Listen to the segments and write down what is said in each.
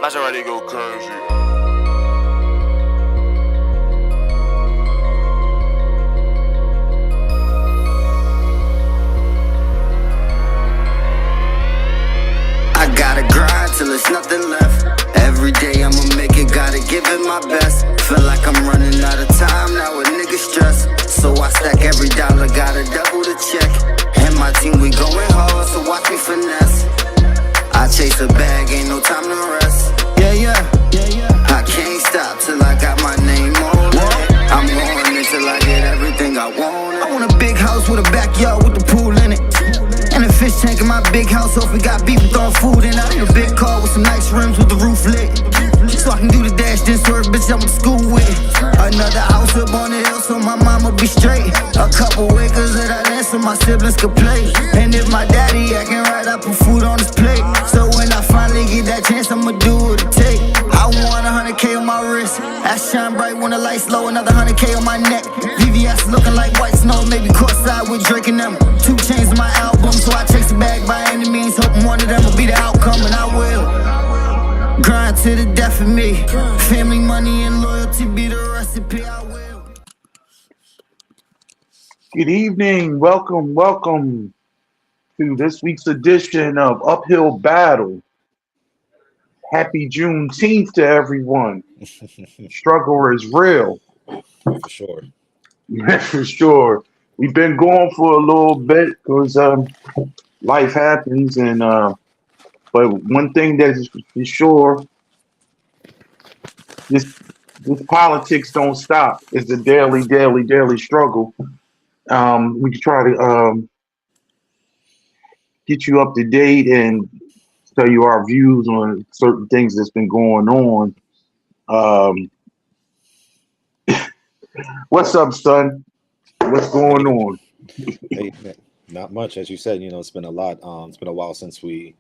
Maserati go crazy. I gotta grind till there's nothing left. Every day I'ma make it, gotta give it my best. Feel like I'm running out of time now with niggas stress. So I stack every dollar, gotta double the check. And my team, we going hard, so watch me finesse. I chase a bag, ain't no time to rest. I can't stop till I got my name on it. I'm going until I get everything I want. I want a big house with a backyard with the pool in it. And a fish tank in my big house, so if we got beef, we throwin' food in. I need a big car with some nice rims with the roof lit. So I can do the dash, then swerve, bitch, I went to school with. Another house up on the hill, so my mama be straight. A couple acres of that land, so my siblings could play. And if my daddy acting right, I put food on his plate. So when I finally get that chance, I'ma do what it take. I want 100K on my wrist. I shine bright when the lights low, another 100K on my neck. VVS looking like white snow, maybe courtside with Drake and them. 2 chains in my album, so I chase the bag by any means. Hoping one of them will be the outcome, and I will. Grind to the death of me. Family, money, and loyalty be the recipe. I will. Good evening. Welcome to this week's edition of Uphill Battle. Happy Juneteenth to everyone. Struggle is real. For sure. For sure. We've been going for a little bit because life happens, and but one thing that is for sure, this politics don't stop. It's a daily struggle. We try to get you up to date and tell you our views on certain things that's been going on. What's up, son? What's going on? Hey, not much, as you said. It's been a lot. It's been a while since we,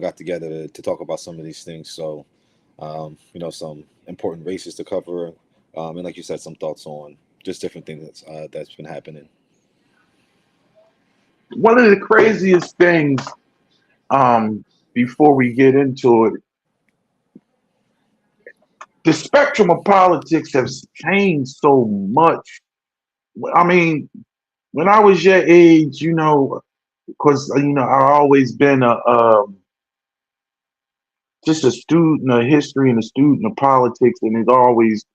got together to talk about some of these things. So, some important races to cover, and like you said, some thoughts on just different things that's been happening. One of the craziest things, before we get into it, the spectrum of politics has changed so much. I mean, when I was your age, because I've always been just a student of history and a student of politics, and it always,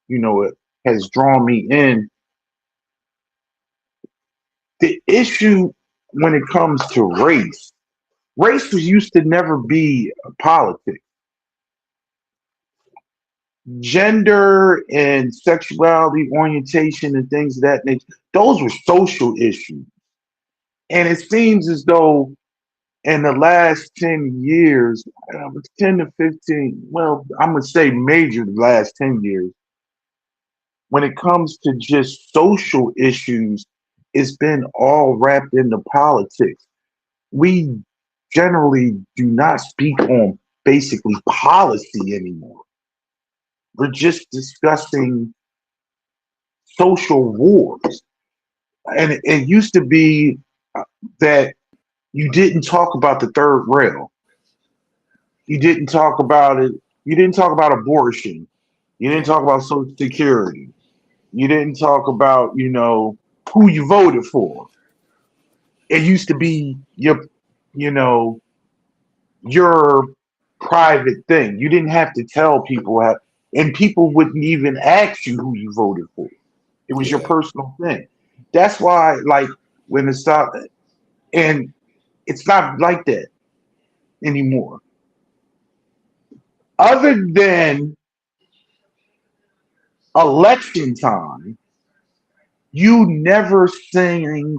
it has drawn me in. The issue when it comes to race was used to never be a politics. Gender and sexuality orientation and things of that nature, those were social issues. And it seems as though in the last 10 years, 10 to 15, well, I'm going to say major the last 10 years, when it comes to just social issues, it's been all wrapped into politics. We generally do not speak on basically policy anymore. We're just discussing social wars. And it used to be that you didn't talk about the third rail. You didn't talk about it. You didn't talk about abortion. You didn't talk about Social Security. You didn't talk about, who you voted for. It used to be your private thing. You didn't have to tell people how, and people wouldn't even ask you who you voted for. It was your personal thing. That's why, like, when it's not, and it's not like that anymore. Other than election time, you never seen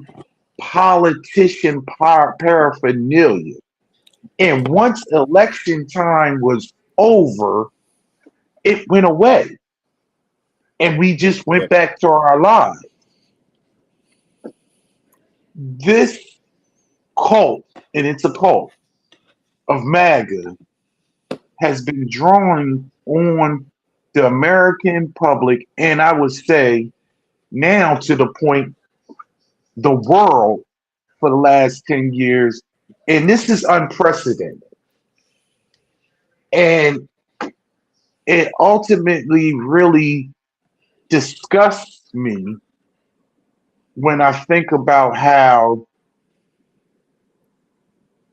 politician paraphernalia. And once election time was over, it went away. And we just went back to our lives. This cult, and it's a cult, of MAGA has been drawing on the American public, and I would say now to the point, the world for the last 10 years, and this is unprecedented. And it ultimately really disgusts me when I think about how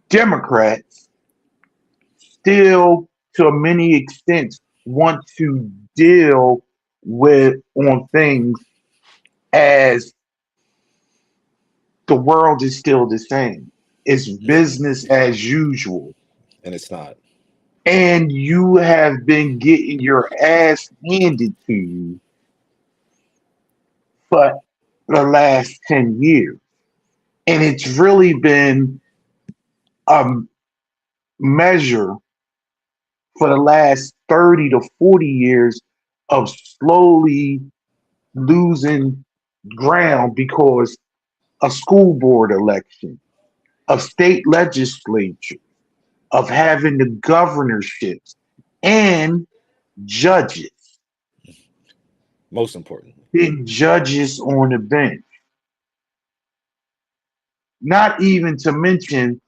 Democrats still, to many extents, want to deal with on things as the world is still the same. It's business as usual. And it's not. And you have been getting your ass handed to you for the last 10 years. And it's really been a measure for the last 30 to 40 years of slowly losing ground because of school board election, of state legislature, of having the governorships and judges, Most importantly. being judges on the bench. Not even to mention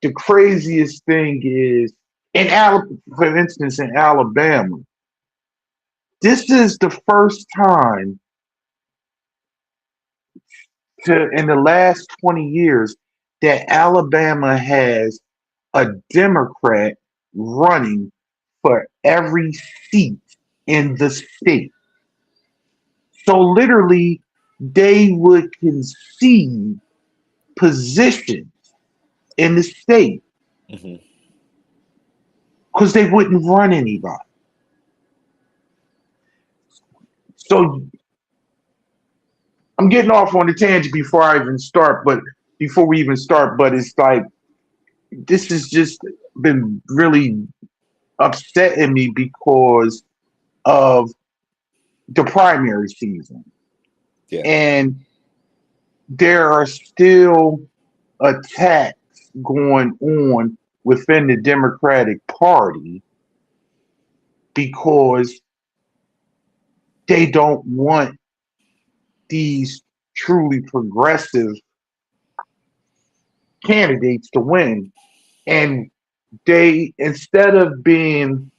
the craziest thing is for instance, in Alabama, this is the first time in the last 20 years that Alabama has a Democrat running for every seat in the state. So literally, they would concede positions in the state Hmm. because they wouldn't run anybody. So I'm getting off on the tangent before we even start, but it's like this has just been really upsetting me because of the primary season. Yeah. And there are still attacks going on within the Democratic Party because they don't want these truly progressive candidates to win. And they, instead of being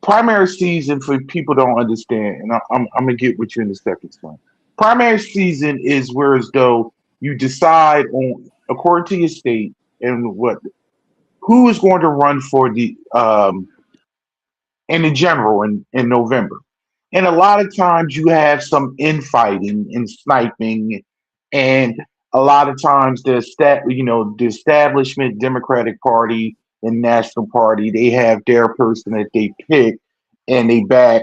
primary season, for people don't understand, and I'm gonna get with you in a second, son. Primary season is where as though you decide on according to your state and what who is going to run for the in the general in November. And a lot of times you have some infighting and sniping, and a lot of times the establishment Democratic Party and National Party, they have their person that they pick and they back.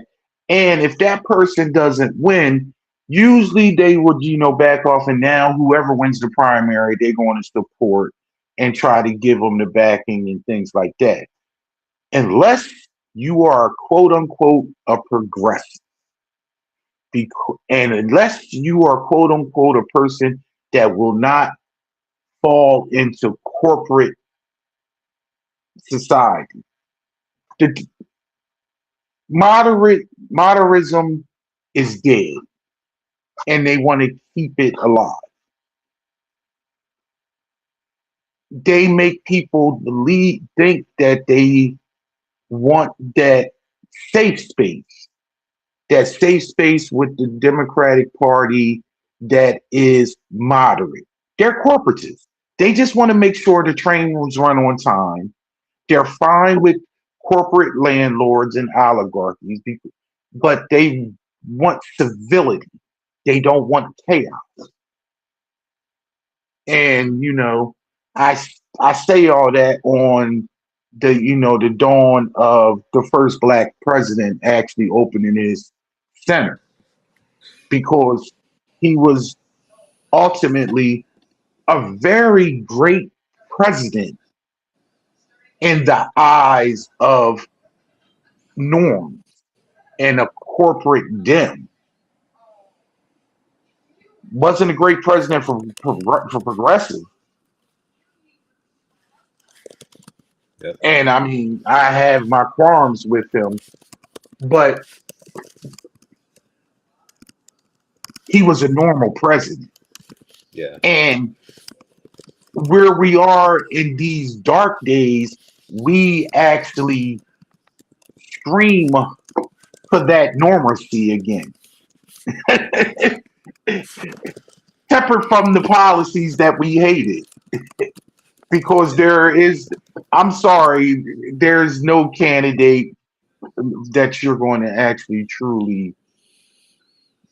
And if that person doesn't win, usually they would, back off. And now whoever wins the primary, they're going to support and try to give them the backing and things like that. Unless you are quote unquote a progressive. And unless you are quote unquote a person that will not fall into corporate society, the moderatism is dead, and they want to keep it alive. They make people think that they want safe space, that safe space with the Democratic Party that is moderate. They're corporatists. They just want to make sure the train was run on time. They're fine with corporate landlords and oligarchies, but they want civility. They don't want chaos. And I I say all that on the dawn of the first black president actually opening his center because he was ultimately a very great president in the eyes of norms and a corporate dim. Wasn't a great president for progressive. Yep. And I mean, I have my qualms with him, but he was a normal president. Yeah. And where we are in these dark days, we actually stream for that normalcy again. Separate from the policies that we hated. Because I'm sorry, there's no candidate that you're going to actually truly,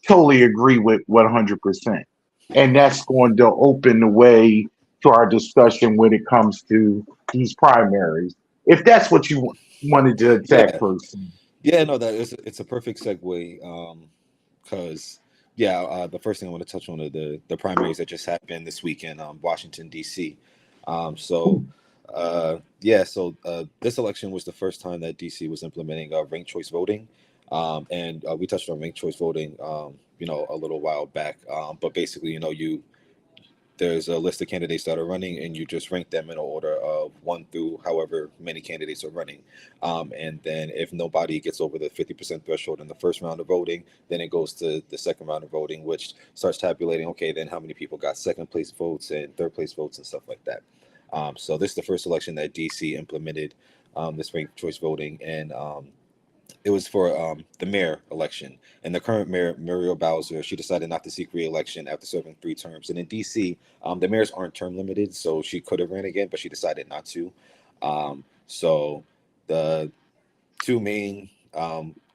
totally agree with 100%. And that's going to open the way to our discussion when it comes to these primaries. If that's what you wanted to attack Yeah, person. yeah, no, that is it's a perfect segue. Because yeah, the first thing I want to touch on are the primaries that just happened this week in Washington D.C. So yeah, so this election was the first time that D.C. was implementing ranked choice voting, and we touched on ranked choice voting, a little while back. But basically, there's a list of candidates that are running, and you just rank them in order of one through however many candidates are running. And then if nobody gets over the 50% threshold in the first round of voting, then it goes to the second round of voting, which starts tabulating, okay, then how many people got second place votes and third place votes and stuff like that. So this is the first election that DC implemented this ranked choice voting, and it was for the mayor election. And the current mayor, Muriel Bowser, she decided not to seek re-election after serving 3 terms. And in DC, the mayors aren't term limited, so she could have ran again, but she decided not to. So the two main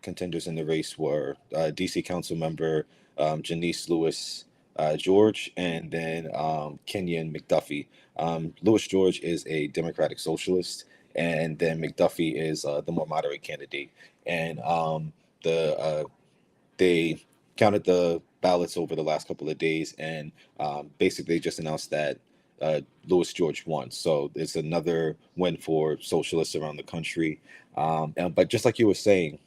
contenders in the race were DC Council member Janice Lewis George, and then Kenyon McDuffie. Lewis George is a Democratic Socialist, and then McDuffie is the more moderate candidate. And they counted the ballots over the last couple of days, and basically just announced that Louis George won. So it's another win for socialists around the country. But just like you were saying,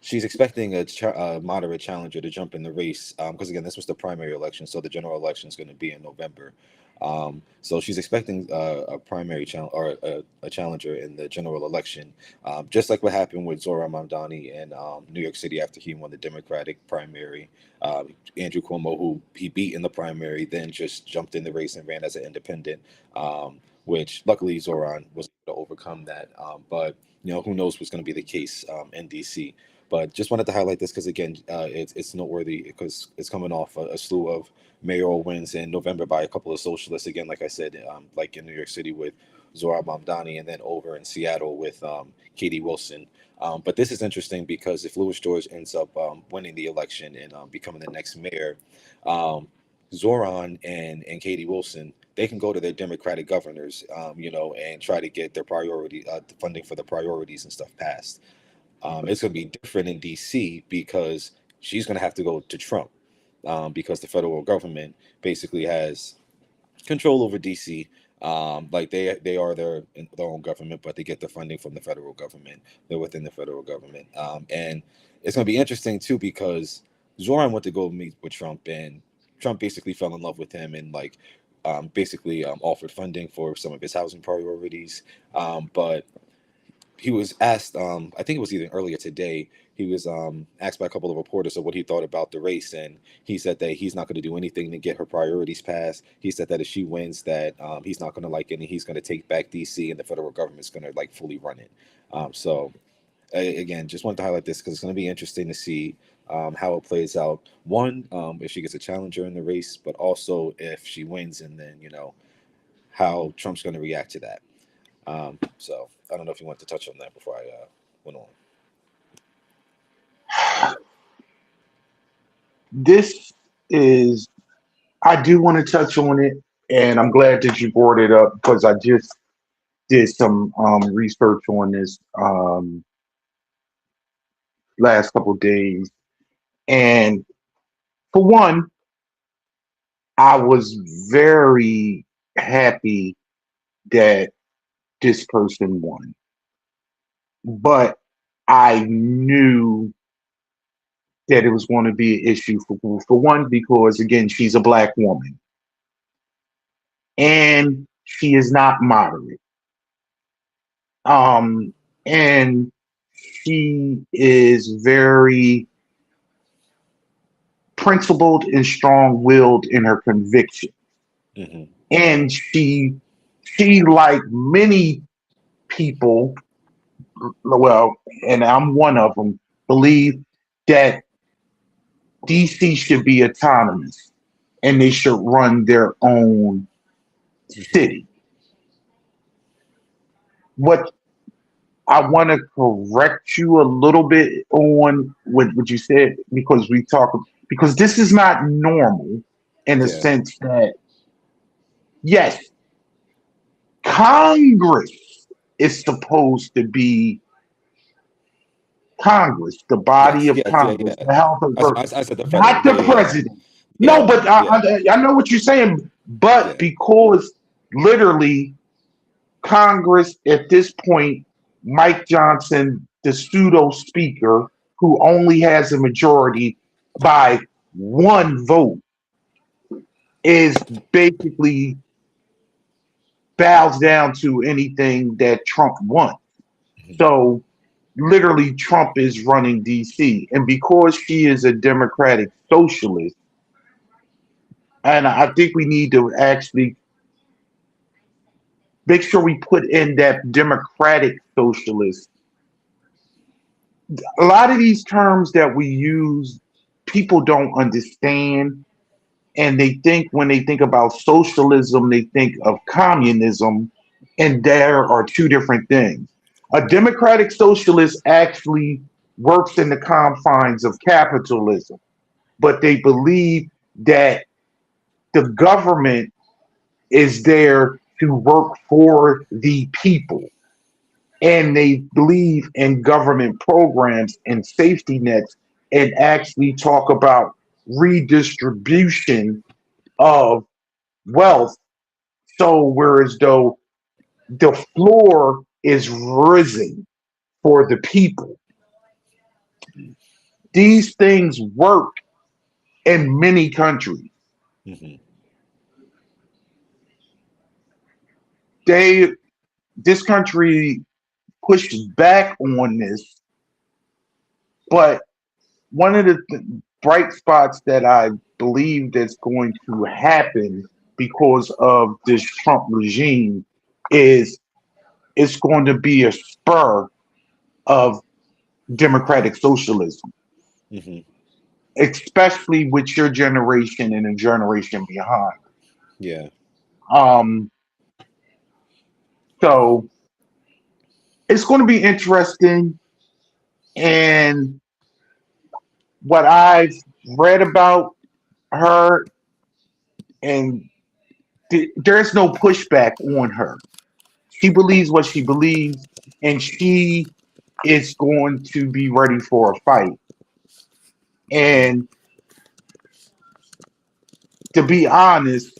she's expecting a moderate challenger to jump in the race because again, this was the primary election, so the general election is going to be in November. So she's expecting a primary or a challenger in the general election, just like what happened with Zohran Mamdani in New York City after he won the Democratic primary. Andrew Cuomo, who he beat in the primary, then just jumped in the race and ran as an independent, which luckily Zohran was able to overcome that. But who knows what's going to be the case in DC. But just wanted to highlight this because again, it's noteworthy because it's coming off a slew of mayoral wins in November by a couple of socialists. Again, like I said, like in New York City with Zohran Mamdani, and then over in Seattle with Katie Wilson. But this is interesting because if Louis George ends up winning the election and becoming the next mayor, Zohran and Katie Wilson, they can go to their Democratic governors, and try to get their funding for the priorities and stuff passed. It's going to be different in DC because she's going to have to go to Trump because the federal government basically has control over DC. Like they are their own government, but they get the funding from the federal government. They're within the federal government, and it's going to be interesting too because Zoran went to go meet with Trump, and Trump basically fell in love with him and basically offered funding for some of his housing priorities, but he was asked, I think it was even earlier today, he was asked by a couple of reporters of what he thought about the race, and he said that he's not going to do anything to get her priorities passed. He said that if she wins, that he's not going to like it, and he's going to take back DC, and the federal government's going to fully run it. So again, just wanted to highlight this because it's going to be interesting to see how it plays out. One, if she gets a challenger in the race, but also if she wins, and then how Trump's going to react to that. So I don't know if you want to touch on that before I went on. This is, I do want to touch on it, and I'm glad that you brought it up because I just did some research on this last couple of days. And for one, I was very happy that this person won. But I knew that it was going to be an issue for one, because again, she's a black woman and she is not moderate. And she is very principled and strong-willed in her conviction. Mm-hmm. And she like many people, well, and I'm one of them, believe that DC should be autonomous and they should run their own Hmm. city. What I want to correct you a little bit on what you said because this is not normal in the Yeah. sense that yes, Congress is supposed to be Congress, the body Yes. of Yes. Yeah. Congress, Yeah. the House of I said the federal. not Yeah. the Yeah. Yeah. president. No, Yeah. but Yeah. I know what you're saying. But Yeah. because literally Congress at this point, Mike Johnson, the pseudo speaker, who only has a majority by one vote, is basically bows down to anything that Trump wants. Mhm. So literally Trump is running DC. And because she is a democratic socialist, and I think we need to actually make sure we put in that democratic socialist. A lot of these terms that we use, people don't understand. And they think when they think about socialism, they think of communism, and there are two different things. A democratic socialist actually works in the confines of capitalism, but they believe that the government is there to work for the people. And they believe in government programs and safety nets and actually talk about redistribution of wealth. So, whereas though the floor is risen for the people, these things work in many countries. Mhm. They, this country pushes back on this, but one of the bright spots that I believe that's going to happen because of this Trump regime is it's going to be a spur of democratic socialism, Mhm. especially with your generation and a generation behind. Yeah. Um, so it's going to be interesting. And what I've read about her, and there's no pushback on her. She believes what she believes, and she is going to be ready for a fight. Mhm. And to be honest,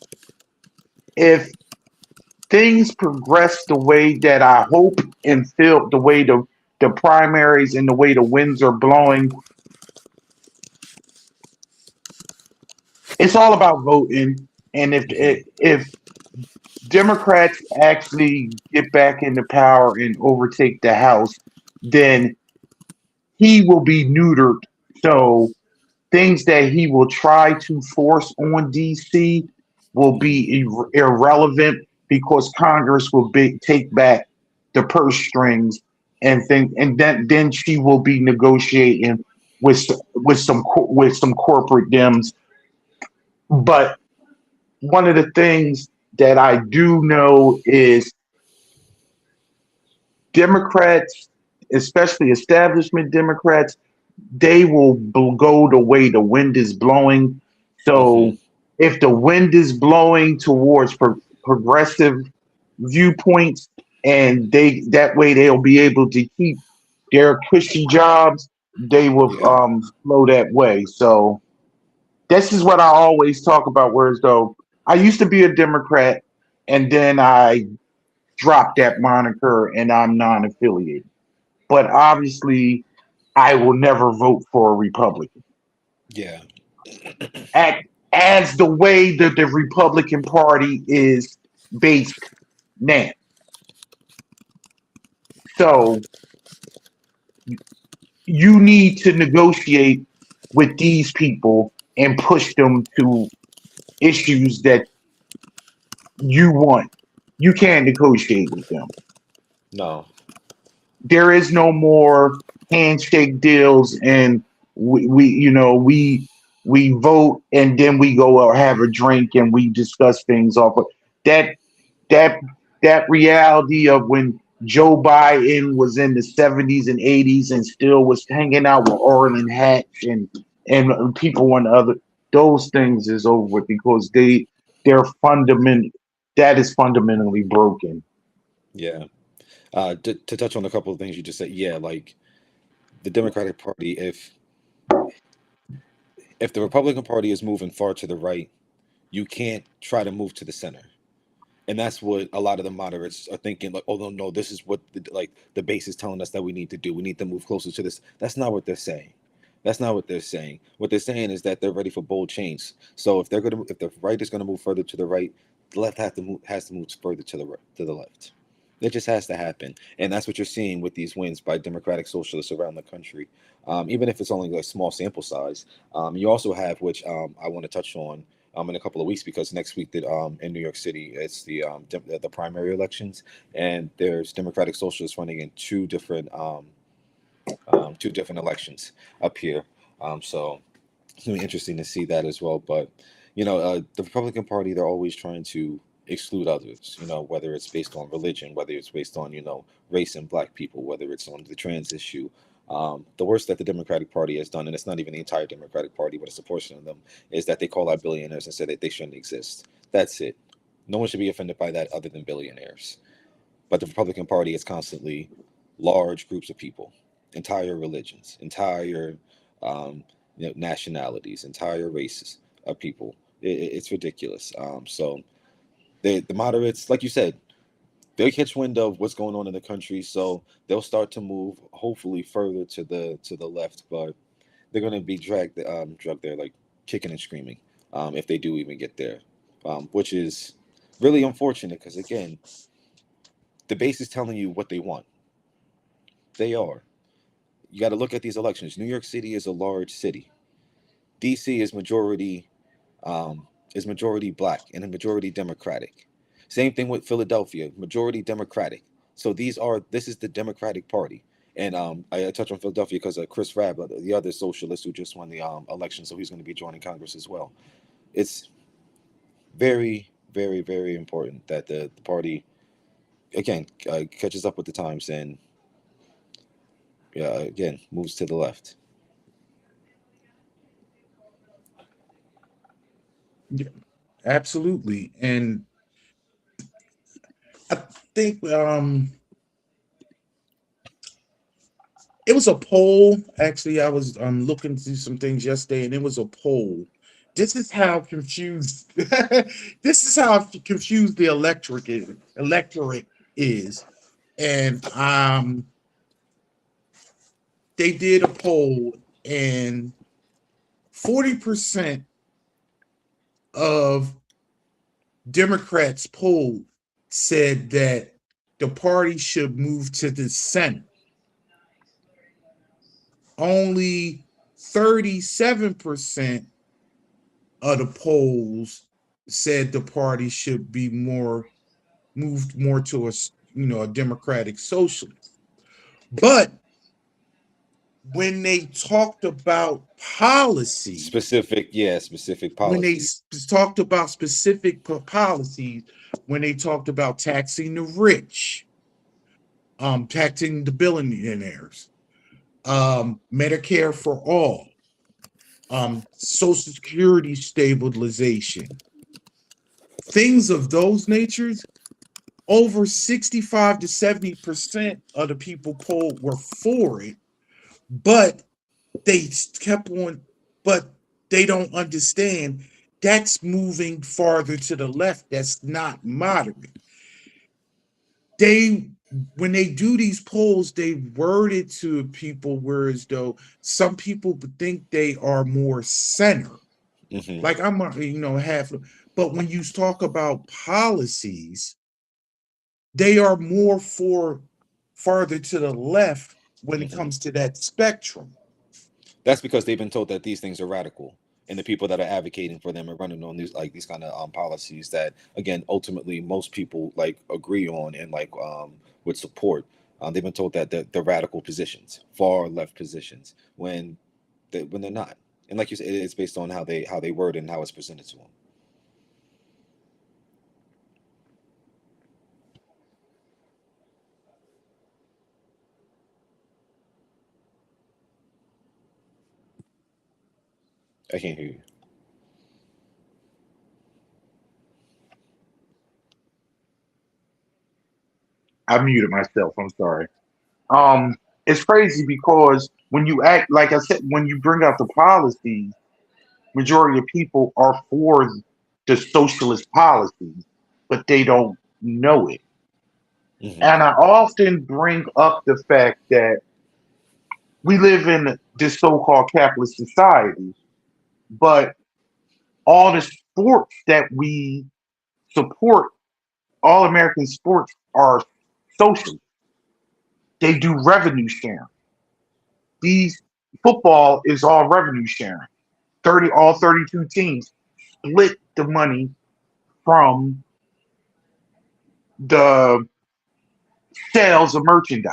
if things progress the way that I hope and feel, the way the primaries and the way the winds are blowing, it's all about voting. And Mhm. if Democrats actually get back into power and overtake the House, then he will be neutered. So things that he will try to force on DC will Mhm. be irrelevant because Congress will take back the purse strings and then she will be negotiating with some corporate Dems. But one of the things that I do know is Democrats, especially establishment Democrats, they will go the way the wind is blowing. Mhm. So if the wind is blowing towards progressive viewpoints, and they that way they'll be able to keep their cushy jobs, they will Yeah. flow that way. So this is what I always talk about. Whereas though I used to be a Democrat, and then I dropped that moniker, and I'm non-affiliated. But obviously, I will never vote for a Republican. Yeah. At, as the way that the Republican Party is based now. So you need to negotiate with these people and push them to issues that you want. You can't negotiate with them. No. There is no more handshake deals, and we vote and then we go out have a drink and we discuss things off of that that that reality of when Joe Biden was in the 70s and 80s and still was hanging out with Orland Hatch and people on the other, those things is over because they're fundament that is fundamentally broken. Yeah. To touch on a couple of things you just said, yeah, like the Democratic Party, if the Republican Party is moving far to the right, you can't try to move to the center. And that's what a lot of the moderates are thinking, like, oh no, this is what the base is telling us that we need to do. We need to move closer to this. That's not what they're saying. That's not what they're saying. What they're saying is that they're ready for bold change. So if the right is gonna move further to the right, the left has to move further to the left. It just has to happen, and that's what you're seeing with these wins by Democratic Socialists around the country. Even if it's only a small sample size, you also have, which I want to touch on in a couple of weeks, because next week in New York City it's the primary elections, and there's Democratic Socialists running in two different elections up here. So it's gonna be interesting to see that as well. But the Republican Party, they're always trying to exclude others. Whether it's based on religion, whether it's based on race and black people, whether it's on the trans issue. The worst that the Democratic Party has done, and it's not even the entire Democratic Party, but it's a portion of them, is that they call out billionaires and say that they shouldn't exist. That's it. No one should be offended by that other than billionaires. But the Republican Party is constantly large groups of people, entire religions, entire nationalities, entire races of people. It's ridiculous. So the moderates, like you said, they'll catch wind of what's going on in the country, so they'll start to move hopefully further to the left, but they're going to be drugged there like kicking and screaming, if they do even get there, which is really unfortunate because again, the base is telling you what they want. They are. You got to look at these elections. New York City is a large city. DC is majority black and a majority Democratic. Same thing with Philadelphia, majority Democratic. So this is the Democratic Party. And I touch on Philadelphia because Chris Rabb, the other socialist who just won the election, so he's going to be joining Congress as well. It's very, very, very important that the party again catches up with the times and again moves to the left. Yeah, absolutely. And I think it was a poll. Actually, I was looking through some things yesterday, and it was a poll. This is how confused. This is how confused the electorate is, and they did a poll, and 40% of Democrats polled said that the party should move to the center. Only 37% of the polls said the party should be moved more to a democratic socialist. But when they talked about policy, Specific when they policies. talked about specific policies, when they talked about taxing the rich, taxing the billionaires, Medicare for all, Social Security stabilization, things of those natures, over 65 to 70% of the people polled were for it, but they kept on, but they don't understand that's moving farther to the left. That's not moderate. When they do these polls, they word it to people whereas though some people think they are more center. Hmm. Like I'm half, but when you talk about policies, they are more for farther to the left when it Hmm. comes to that spectrum. That's because they've been told that these things are radical. and the people that are advocating for them and running on these kind of policies that again ultimately most people like agree on and like would support. They've been told that the radical positions, far left positions, when they're not. And like you said, it's based on how they word it and how it's presented to them. I can't hear you. I muted myself. I'm sorry. Um, it's crazy because when you act, like I said, when you bring out the policies, majority of people are for the socialist policies, but they don't know it. Hmm. And I often bring up the fact that we live in this so-called capitalist society, but all the sports that we support, all American sports are social. They do revenue sharing. These football is all revenue sharing. 32 teams split the money from the sales of merchandise,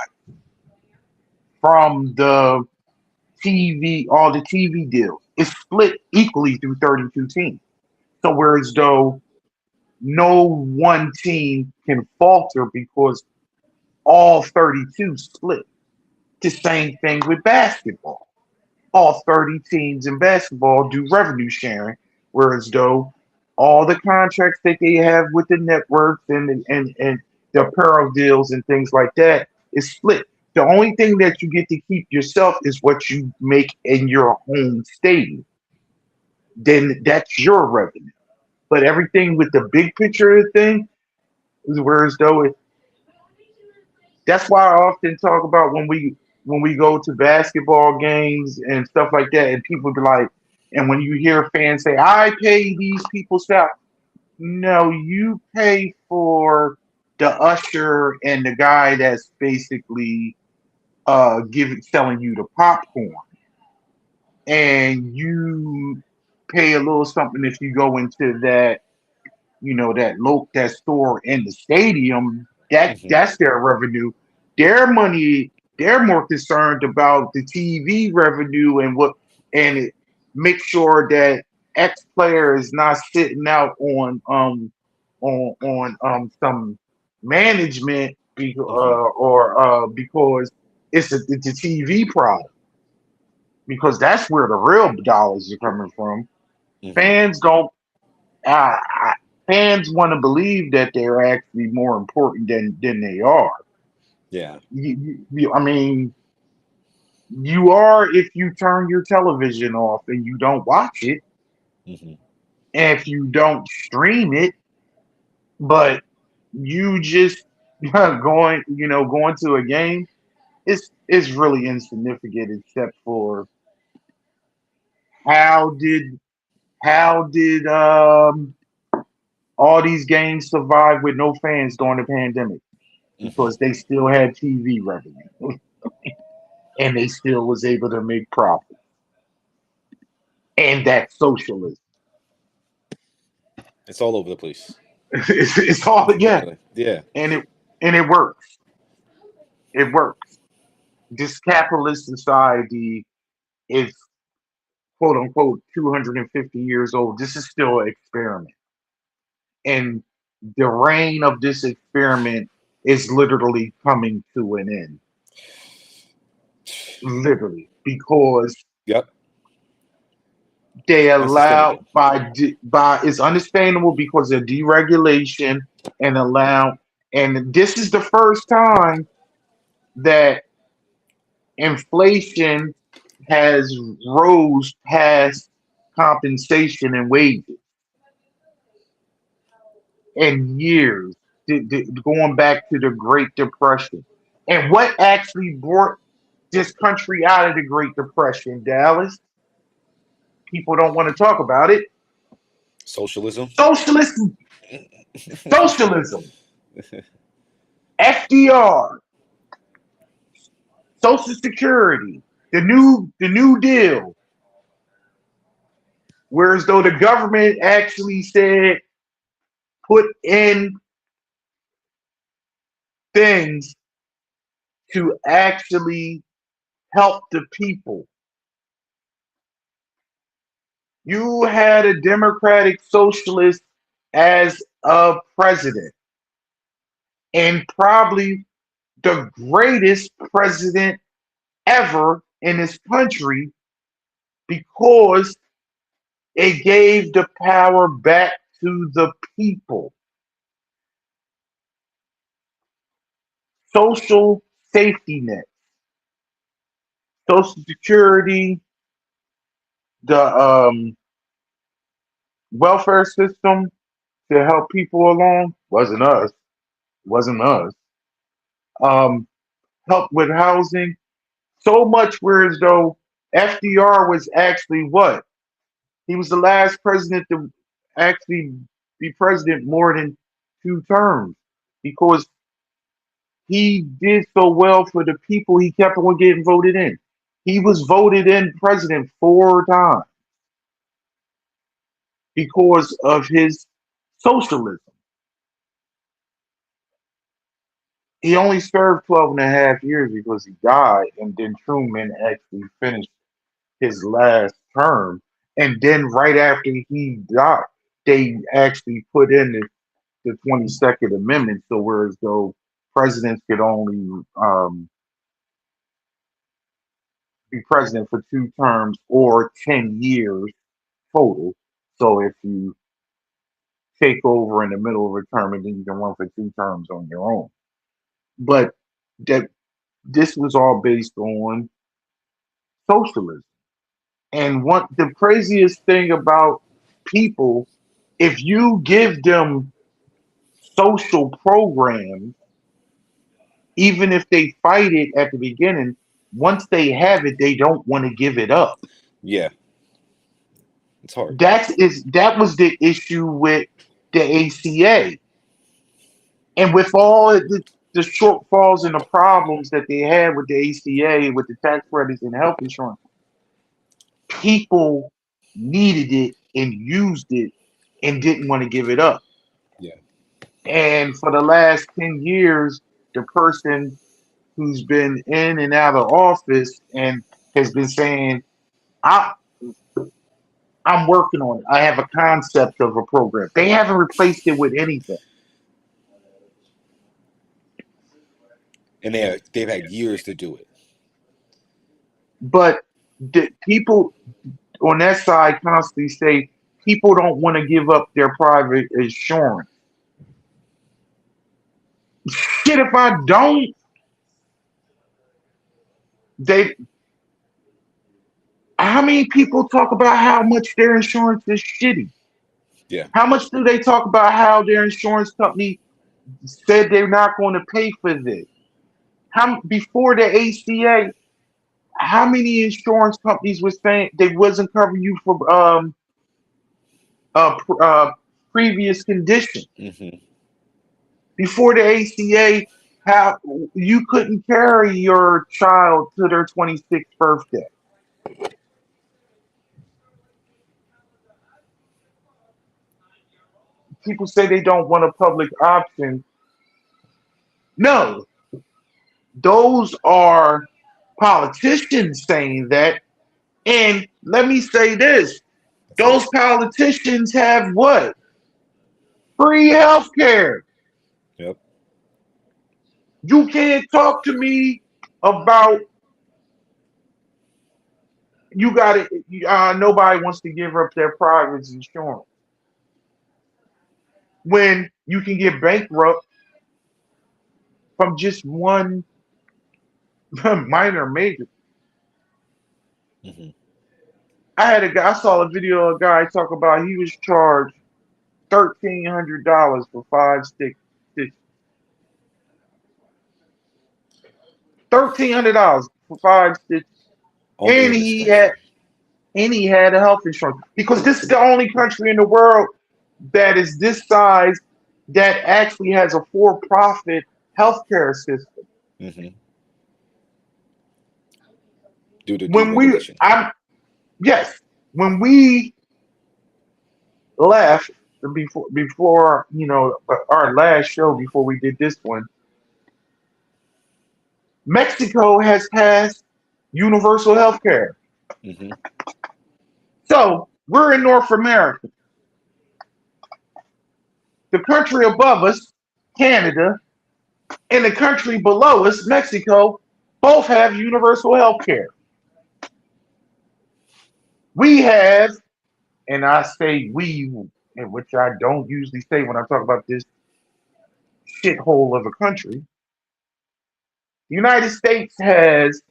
from the TV, all the TV deals. It's split equally through 32 teams. So whereas though no one team can falter because all 32 split. The same thing with basketball. All 30 teams in basketball do revenue sharing, whereas though all the contracts that they have with the networks and the apparel deals and things like that is split. The only thing that you get to keep yourself is what you make in your home stadium. Then that's your revenue. But everything with the big picture of the thing, whereas though that's why I often talk about when we go to basketball games and stuff like that, and people be like, and when you hear fans say, "I pay these people stuff," no, you pay for the usher and the guy that's basically giving selling you the popcorn, and you pay a little something if you go into that that store in the stadium. Hmm. That's their revenue. Their money, they're more concerned about the TV revenue and it make sure that X player is not sitting out on some management Hmm. or because it's a TV product, because that's where the real dollars are coming from. Hmm. Fans don't uh, fans want to believe that they're actually more important than they are. Yeah. I mean, you are if you turn your television off and you don't watch it, Hmm. and if you don't stream it, but you just going to a game. It's really insignificant, except for how did how did all these games survive with no fans during the pandemic? Hmm. Because they still had TV revenue and they still was able to make profit. And that's socialism. It's all over the place. It's all yeah, Yeah. and it works. It works. This capitalist society is quote unquote 250 years old. This is still an experiment. And the reign of this experiment is literally coming to an end. Literally. Because Yep. they allow Unsustainable. by it's unsustainable because of deregulation and allow and this is the first time that inflation has rose past compensation and wages in years, going back to the Great Depression. And what actually brought this country out of the Great Depression, Dallas? People don't want to talk about it. Socialism. Socialism, socialism, FDR, Social Security, the New Deal. Whereas though the government actually said put in things to actually help the people. You had a democratic socialist as a president, and probably the greatest president ever in this country because it gave the power back to the people. Social safety net, social security, the welfare system to help people along wasn't us. Um, help with housing, so much whereas though FDR was actually what? He was the last president to actually be president more than 2 terms because he did so well for the people. He kept on getting voted in. He was voted in president 4 times because of his socialism. He only served 12 and a half years because he died, and then Truman actually finished his last term. And then right after he died, they actually put in the 22nd Amendment. So whereas though presidents could only be president for 2 terms or 10 years total. So if you take over in the middle of a term and then you can run for 2 terms on your own. But that this was all based on socialism. And what the craziest thing about people, if you give them social programs, even if they fight it at the beginning, once they have it, they don't want to give it up. Yeah, it's hard. That was the issue with the ACA. And with all the shortfalls and the problems that they had with the ACA, with the tax credits and health insurance, people needed it and used it and didn't want to give it up. Yeah. And for the last 10 years, the person who's been in and out of office and has been saying, I'm working on it. I have a concept of a program. They haven't replaced it with anything. And they've had years to do it. But the people on that side constantly say people don't want to give up their private insurance. Shit, if I don't, how many people talk about how much their insurance is shitty? Yeah. How much do they talk about how their insurance company said they're not going to pay for this? Before the ACA, how many insurance companies were saying they wasn't covering you for previous conditions? Mm-hmm. Before the ACA, how you couldn't carry your child to their 26th birthday. People say they don't want a public option. No, those are politicians saying that. And let me say this, those politicians have what? Free health care. Yep. You can't talk to me about you got it. Nobody wants to give up their private insurance when you can get bankrupt from just one minor major. Mm-hmm. I saw a video of a guy talk about he was charged $1,300 for 5 stitches. $1,300 for 5 stitches, and he had a health insurance because this is the only country in the world that is this size that actually has a for-profit healthcare system. Mm-hmm. Due to When we left before our last show before we did this one, Mexico has passed universal health care. Hmm. So we're in North America. The country above us, Canada, and the country below us, Mexico, both have universal health care. We have, and I say we, which I don't usually say when I talk about this shithole of a country. The United States has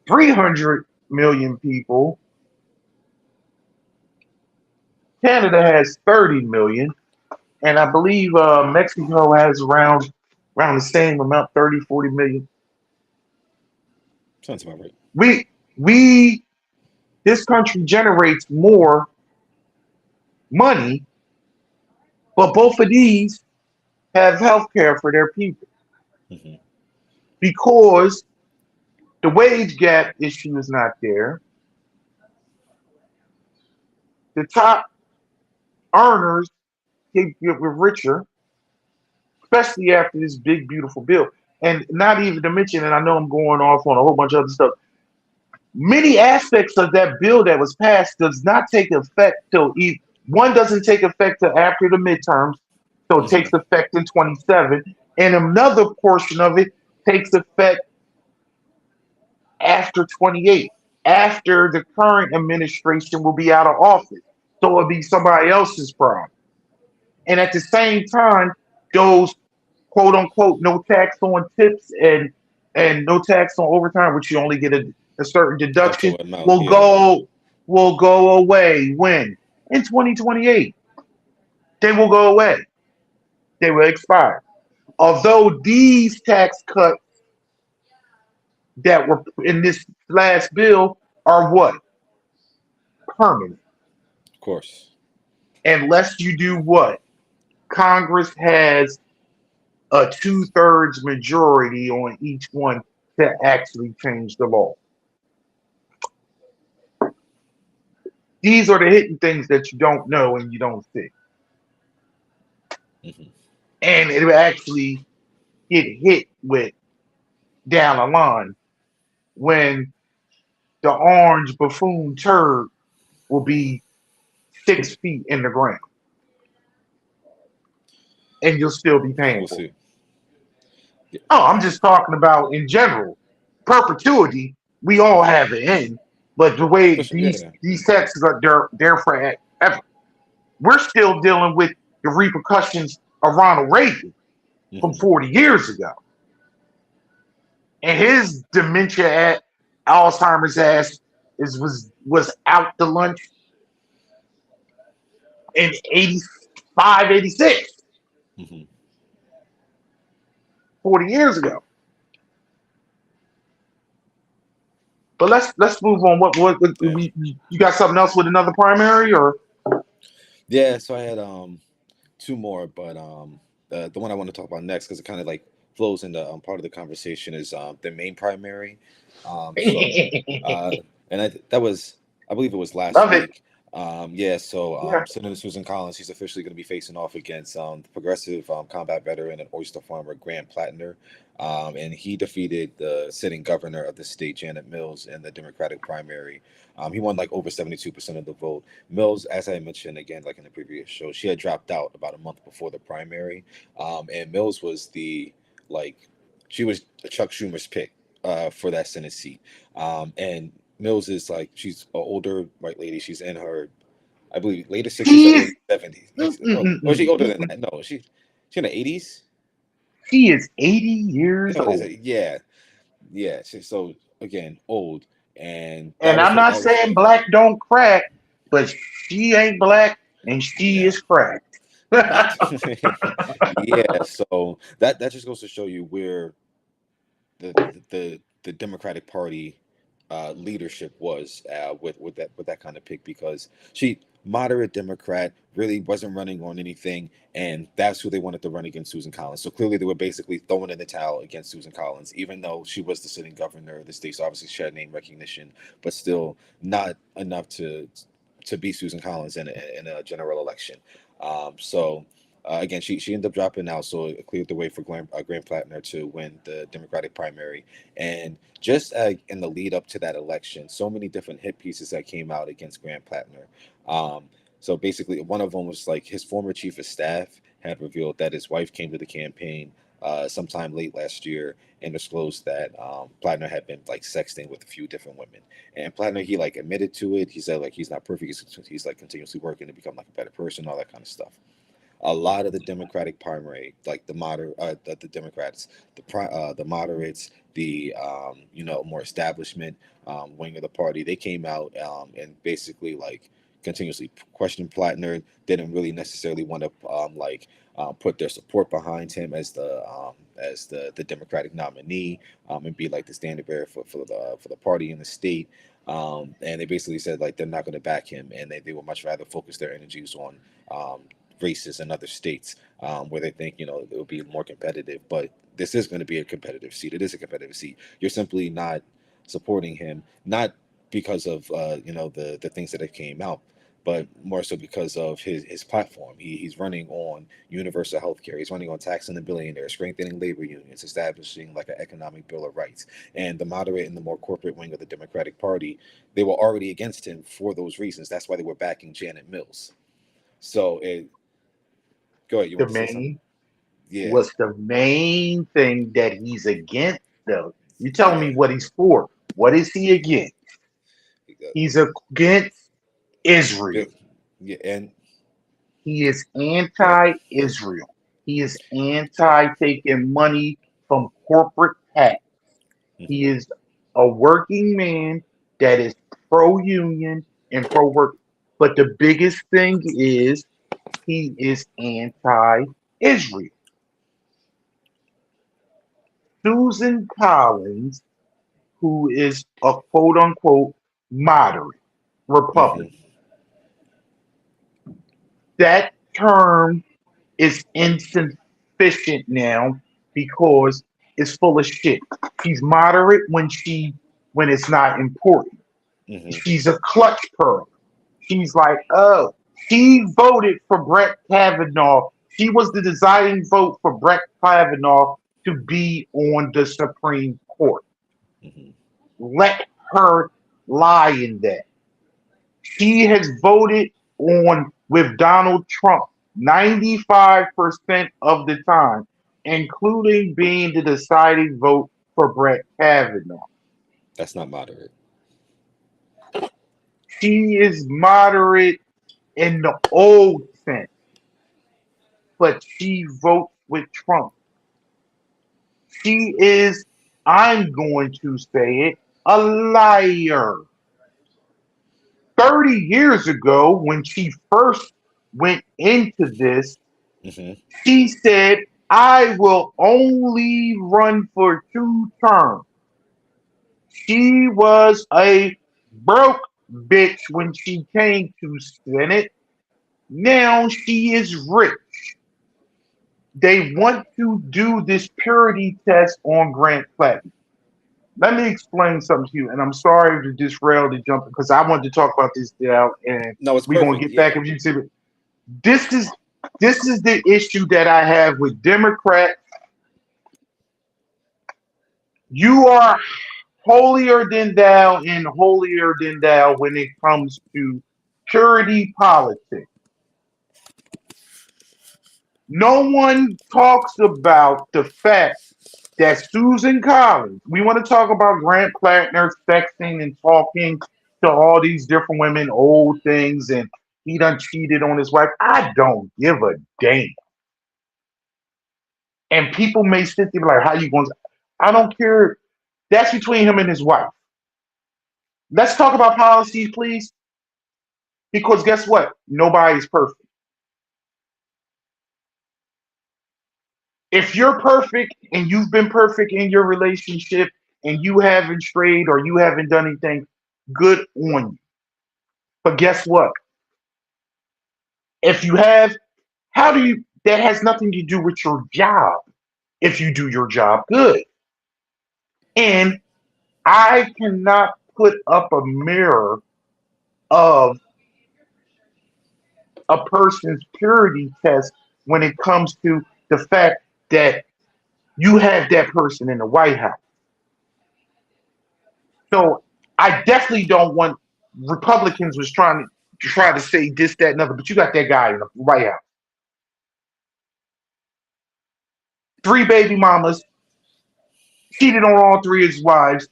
300 million people. Canada has 30 million. And I believe Mexico has around the same amount, 30, 40 million. Sounds about right. We this country generates more money, but both of these have health care for their people Hmm. because the wage gap issue is not there. The top earners get richer, especially after this big, beautiful bill. And not even to mention, and I know I'm going off on a whole bunch of other stuff. Many aspects of that bill that was passed does not take effect till one doesn't take effect till after the midterms, so it Hmm. takes effect in 27, and another portion of it takes effect after 28, after the current administration will be out of office. So it'll be somebody else's problem. And at the same time, those quote unquote no tax on tips and no tax on overtime, which you only get a certain Up to deduction, what amount? will Yeah. go away when in 2028 they will go away. They will expire. Although these tax cuts that were in this last bill are what permanent, Of course. unless you do what Congress has a 2/3 majority on each one to actually change the law. These are the hidden things that you don't know and you don't see. Hmm. And it will actually get hit with down the line when the orange buffoon turd will be 6 feet in the ground and you'll still be paying We'll for it. see. Yeah. Oh, I'm just talking about in general. Perpetuity, we all have an end, but the way For sure. these Yeah. these taxes are there forever. We're still dealing with the repercussions of Ronald Reagan from Hmm. 40 years ago. And his dementia at Alzheimer's ass was out to lunch in 85, 86, Hmm. 40 years ago. But let's move on. What Yeah. you got something else with another primary or Yeah. So I had two more, but the one I want to talk about next because it kind of like flows into part of the conversation is the main primary. So uh, and that was I believe it was last love it. week. Yeah, so Yeah. Senator Susan Collins, she's officially going to be facing off against the progressive combat veteran and oyster farmer Grant Plattner, and he defeated the sitting governor of the state, Janet Mills, in the Democratic primary. He won like over 72% of the vote. Mills, as I mentioned again, like in the previous show, she had dropped out about a month before the primary, and Mills was like she was Chuck Schumer's pick for that Senate seat, and Mills is like she's an older white lady. She's in her, I believe, later 60s or She's early 70s. mm, mm, Or is she mm, older mm, than mm. that? No, she in the 80s. She is 80 years old. Yeah, yeah. So again, old, and that And was I'm her. not That was saying black don't crack, but she ain't black and she yeah. is cracked. That yeah. So that just goes to show you where the Democratic Party leadership was with that kind of pick because she moderate Democrat really wasn't running on anything, and that's who they wanted to run against Susan Collins. So clearly they were basically throwing in the towel against Susan Collins, even though she was the sitting governor of the state. So obviously she had name recognition, but still not enough to beat Susan Collins in a general election. So again, she ended up dropping out, so it cleared the way for Graham Plattner to win the Democratic primary. And just in the lead up to that election, so many different hit pieces that came out against Graham Plattner. So basically, one of them was like his former chief of staff had revealed that his wife came to the campaign sometime late last year and disclosed that Plattner had been like sexting with a few different women. And Plattner, he like admitted to it. He said like he's not perfect. He's like continuously working to become like a better person, all that kind of stuff. A lot of the Democratic primary, like the Democrats, the moderates, the more establishment wing of the party, they came out and basically like continuously questioned Plattner. Didn't really necessarily want to put their support behind him as the Democratic nominee and be like the standard bearer for the party in the state. And they basically said like they're not going to back him, and they would much rather focus their energies on races in other states where they think it will be more competitive. But this is going to be a competitive seat. It is a competitive seat. You're simply not supporting him, not because of the things that have came out, but more so because of his platform. He's running on universal health care. He's running on taxing the billionaires, strengthening labor unions, establishing like an economic bill of rights. And the moderate and the more corporate wing of the Democratic Party, they were already against him for those reasons. That's why they were backing Janet Mills. So go ahead. You The want to say something? main Yeah, What's the main thing that he's against, though? You tell yeah, me what he's for. What is he against? He's against yeah, Israel. yeah, and He is right. anti-Israel. He is anti taking money from corporate tax. He Hmm. is a working man that is pro-union and pro-work. But the biggest thing is he is anti-Israel. Susan Collins, who is a quote unquote moderate Hmm. Republican. That term is insufficient now because it's full of shit. She's moderate when it's not important. Hmm. She's a clutch pearl. She's like, oh, she voted for Brett Kavanaugh. She was the deciding vote for Brett Kavanaugh to be on the Supreme Court. Hmm. Let her lie in that. She has voted on with Donald Trump 95% of the time, including being the deciding vote for Brett Kavanaugh. That's not moderate. She is moderate in the old sense, but she votes with Trump. She is, I'm going to say it, a liar. 30 years ago, when she first went into this, Hmm. she said, I will only run for 2 terms. She was a broke bitch when she came to Senate. Now she is rich. They want to do this purity test on Grant Platinum. Let me explain something to you, and I'm sorry to disrail the jump because I wanted to talk about this now, and No, it's we're gonna perfect. get back Yeah. if you see it. This is this is the issue that I have with Democrats. You are holier than thou and holier than thou when it comes to purity politics. No one talks about the fact that Susan Collins, we want to talk about Grant Plattner sexting and talking to all these different women, old things, and he done cheated on his wife. I don't give a damn. And people may sit there like, how you going to? I don't care. That's between him and his wife. Let's talk about policies, please. Because guess what? Nobody's perfect. If you're perfect and you've been perfect in your relationship and you haven't strayed or you haven't done anything, good on you. But guess what? If you have, how do you, that has nothing to do with your job if you do your job good. And I cannot put up a mirror of a person's purity test when it comes to the fact that you have that person in the White House. So I definitely don't want Republicans was try to say this, that, and other, but you got that guy in the White House. 3 baby mamas, cheated on all 3 of his wives,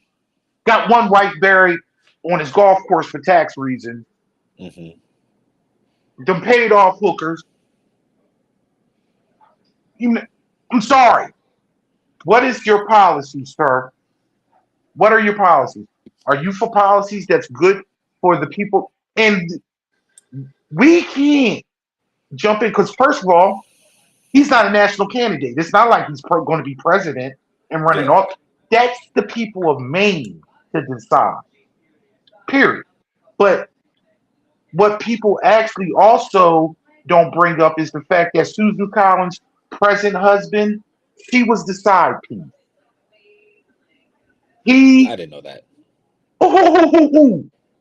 got one wife buried on his golf course for tax reasons, them paid off hookers. I'm sorry. What is your policy, sir? What are your policies? Are you for policies that's good for the people? And we can't jump in because, first of all, he's not a national candidate. It's not like he's going to be president and running off. That's the people of Maine to decide. Period. But what people actually also don't bring up is the fact that Susan Collins' present husband, she was the side piece. I didn't know that.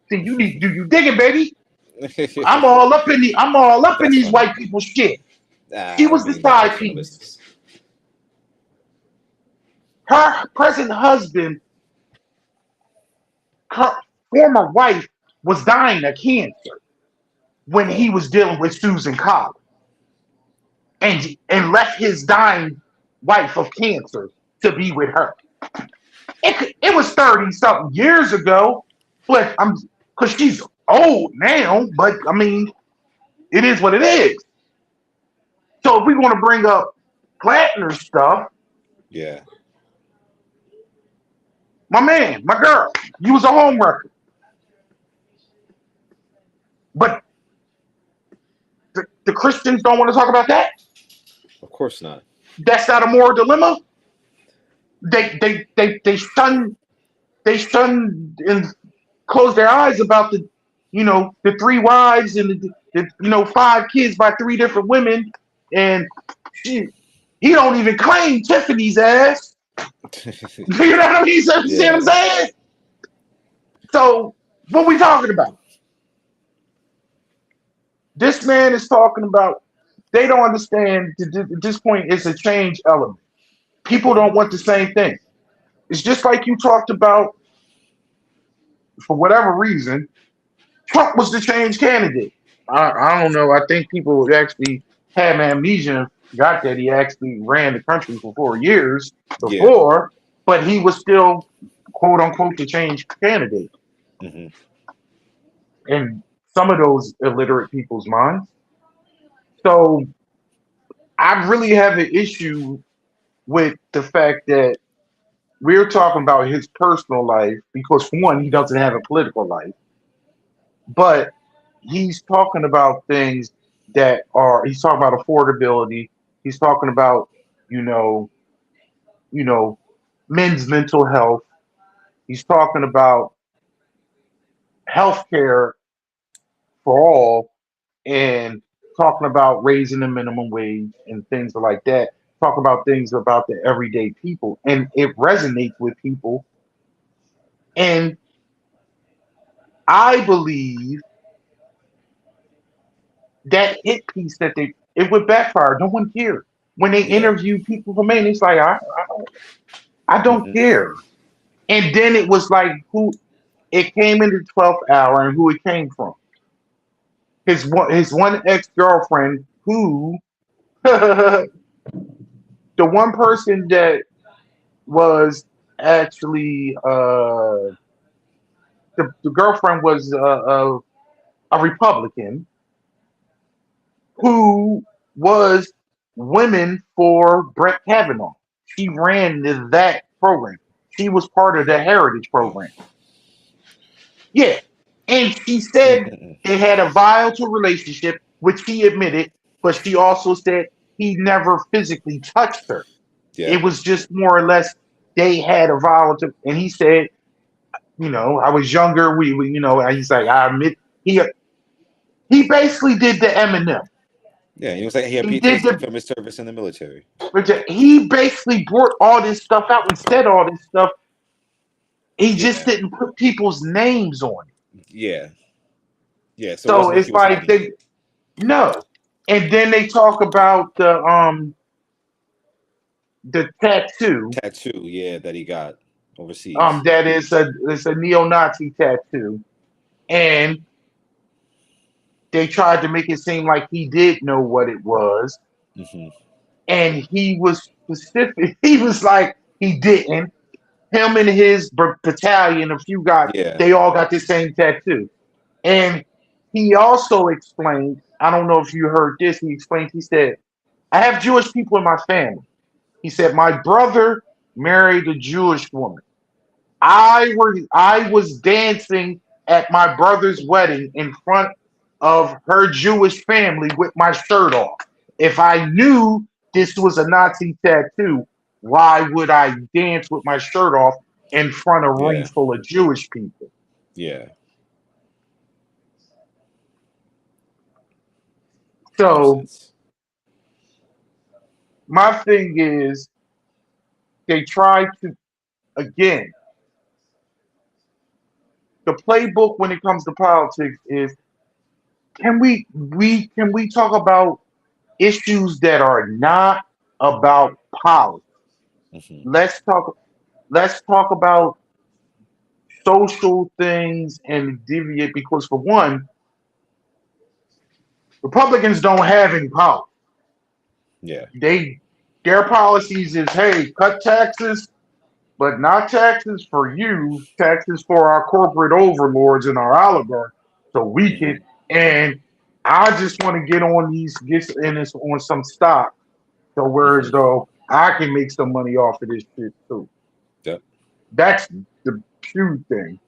See, you need do you dig it, baby? I'm all up in these white people shit. She was the side piece. Her present husband, her former wife, was dying of cancer when he was dealing with Susan Collins, and left his dying wife of cancer to be with her. It was 30 something years ago, but because she's old now, but I mean, it is what it is. So if we want to bring up Plattner stuff, yeah, my man, my girl, you was a homewrecker. But the Christians don't want to talk about that. of course not. That's not a moral dilemma. They shun and close their eyes about the 3 wives and the 5 kids by 3 different women, and he don't even claim Tiffany's ass. You know what I mean? See what I'm saying? So what we talking about? This man is talking about. They don't understand. At this point, it's a change element. People don't want the same thing. It's just like you talked about, for whatever reason, Trump was the change candidate. I don't know. I think people actually had amnesia, got that he actually ran the country for 4 years before, but he was still, quote unquote, the change candidate. In some of those illiterate people's minds. So I really have an issue with the fact that we're talking about his personal life because, for one, he doesn't have a political life, but he's talking about things that he's talking about affordability. He's talking about, men's mental health. He's talking about healthcare for all and talking about raising the minimum wage and things like that. Talk about things about the everyday people, and it resonates with people. And I believe that hit piece that it would backfire. No one cared when they interviewed people from Maine. It's like I don't care. And then it was like it came in the 12th hour and who it came from. His one ex-girlfriend who the one person that was actually the girlfriend was a Republican who was Women for Brett Kavanaugh. She ran that program. She was part of the Heritage program. Yeah. And she said they had a violent relationship, which he admitted, but she also said he never physically touched her. Yeah. It was just more or less they had a violent, and he said, I was younger. We he's like, I admit he basically did the Eminem. Yeah, he was like he had PTSD from his service in the military. He basically brought all this stuff out and said all this stuff. He just didn't put people's names on it. Yeah. So it's like No. And then they talk about the tattoo. Tattoo, yeah, that he got overseas. That is a neo-Nazi tattoo. And they tried to make it seem like he did know what it was. Hmm. And he was specific. He was like, he didn't. Him and his battalion, a few guys, Yeah. they all got the same tattoo. And he also explained, I don't know if you heard this, he explained, he said, I have Jewish people in my family. He said, my brother married a Jewish woman. I was dancing at my brother's wedding in front of her Jewish family with my shirt off. If I knew this was a Nazi tattoo, why would I dance with my shirt off in front of a room Yeah. full of Jewish people? Yeah. No So sense. my thing is they try to again the playbook when it comes to politics is can we talk about issues that are not about politics. Hmm. Let's talk. Let's talk about social things and deviate because, for one, Republicans don't have any policy. Yeah. They their policies is hey, cut taxes, but not taxes for you, taxes for our corporate overlords and our oligarchs. So we Hmm. can and I just want to get in this on some stock. So whereas Hmm. though I can make some money off of this shit too. Yep. That's the true thing.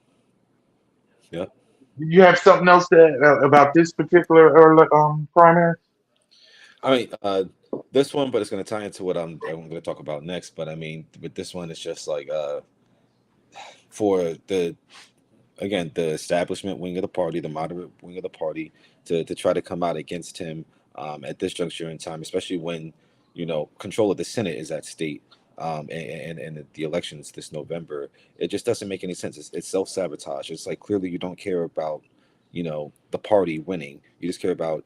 Yep. Do you have something else about this particular primary? I mean, this one, but it's going to tie into what I'm going to talk about next. But I mean, with this one, it's just like for the again the establishment wing of the party, the moderate wing of the party, to try to come out against him at this juncture in time, especially when control of the Senate is at stake. And the elections this November, it just doesn't make any sense. It's self sabotage. It's like clearly you don't care about, the party winning. You just care about,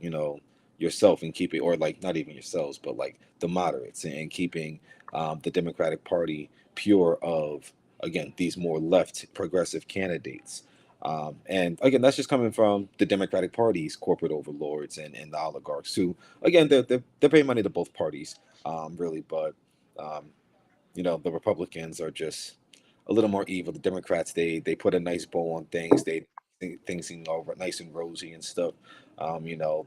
yourself and keeping, or like not even yourselves, but like the moderates and keeping the Democratic Party pure of again these more left progressive candidates. And again, that's just coming from the Democratic Party's corporate overlords and the oligarchs who, again, they're paying money to both parties, really. But um, the Republicans are just a little more evil. The Democrats, they put a nice bow on things. They think things seem all nice and rosy and stuff.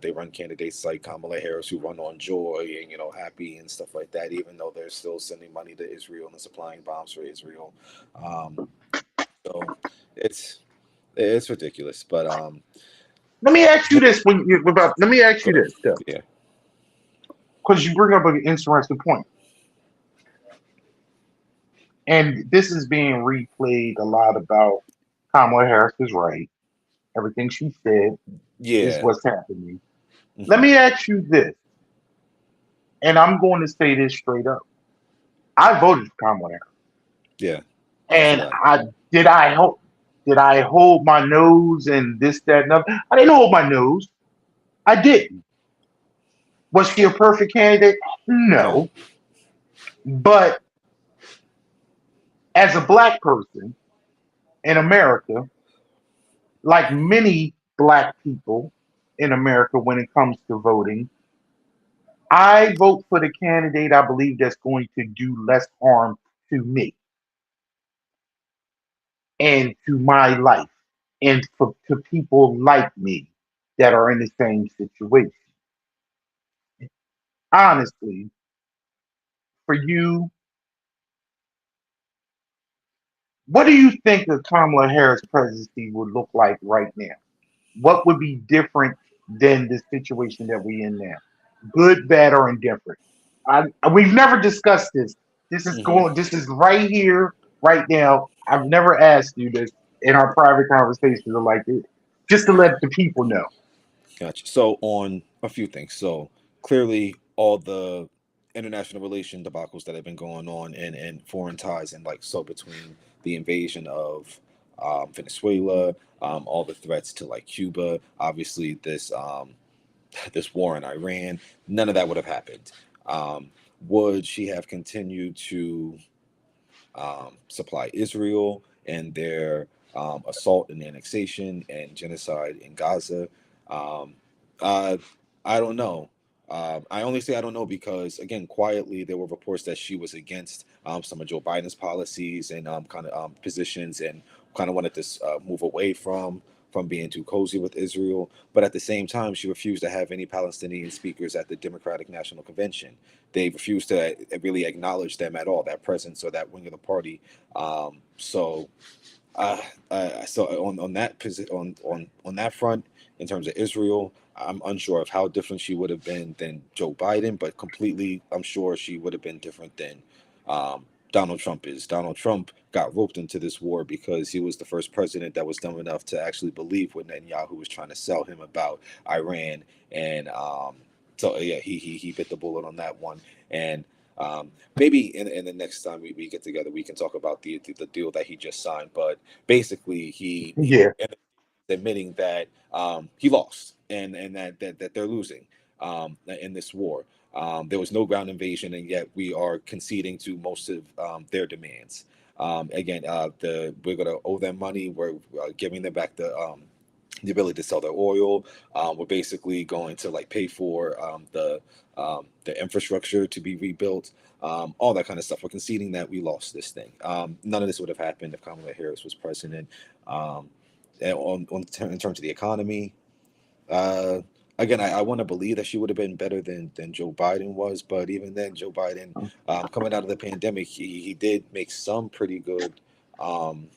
They run candidates like Kamala Harris who run on joy and happy and stuff like that, even though they're still sending money to Israel and supplying bombs for Israel. Um, so it's it's ridiculous. But Let me ask you this let me ask go you ahead. this Yeah. because you bring up an interesting point, and this is being replayed a lot about Kamala Harris is right. Everything she said is Yeah. what's happening. Let Hmm. me ask you this, and I'm going to say this straight up. I voted for Kamala Harris, Yeah. As did and I. I hold my nose and this that and other. I didn't hold my nose. I didn't. Was she a perfect candidate? No. No. But as a black person in America, like many black people in America when it comes to voting, I vote for the candidate I believe that's going to do less harm to me and to my life and to people like me that are in the same situation. Honestly, for you, what do you think the Kamala Harris presidency would look like right now? What would be different than the situation that we're in now? Good, bad, or indifferent? We've never discussed this. This is Hmm. going. This is right here, right now. I've never asked you this in our private conversations or like this, just to let the people know. Gotcha. So on a few things. So clearly, all the international relation debacles that have been going on and foreign ties and like so between the invasion of Venezuela, all the threats to like Cuba, obviously this. this war in Iran, none of that would have happened. Would she have continued to supply Israel and their assault and annexation and genocide in Gaza? Um, uh, I don't know. I only say I don't know because, again, quietly there were reports that she was against some of Joe Biden's policies and kind of positions, and kind of wanted to move away from being too cozy with Israel. But at the same time, she refused to have any Palestinian speakers at the Democratic National Convention. They refused to really acknowledge them at all, that presence or that wing of the party. So so on that on that front, in terms of Israel, I'm unsure of how different she would have been than Joe Biden, but completely, I'm sure she would have been different than Donald Trump is. Donald Trump got roped into this war because he was the first president that was dumb enough to actually believe what Netanyahu was trying to sell him about Iran, and so yeah, he bit the bullet on that one. And maybe in the next time we get together, we can talk about the deal that he just signed. But basically, he Yeah. ended up admitting that he lost, and that they're losing in this war. There was no ground invasion, and yet we are conceding to most of their demands. Again, we're going to owe them money. We're giving them back the ability to sell their oil. We're basically going to like pay for the infrastructure to be rebuilt, all that kind of stuff. We're conceding that we lost this thing. None of this would have happened if Kamala Harris was president. And in terms of the economy, uh, again, I want to believe that she would have been better than Joe Biden was, but even then, Joe Biden, coming out of the pandemic, he did make some pretty good, um,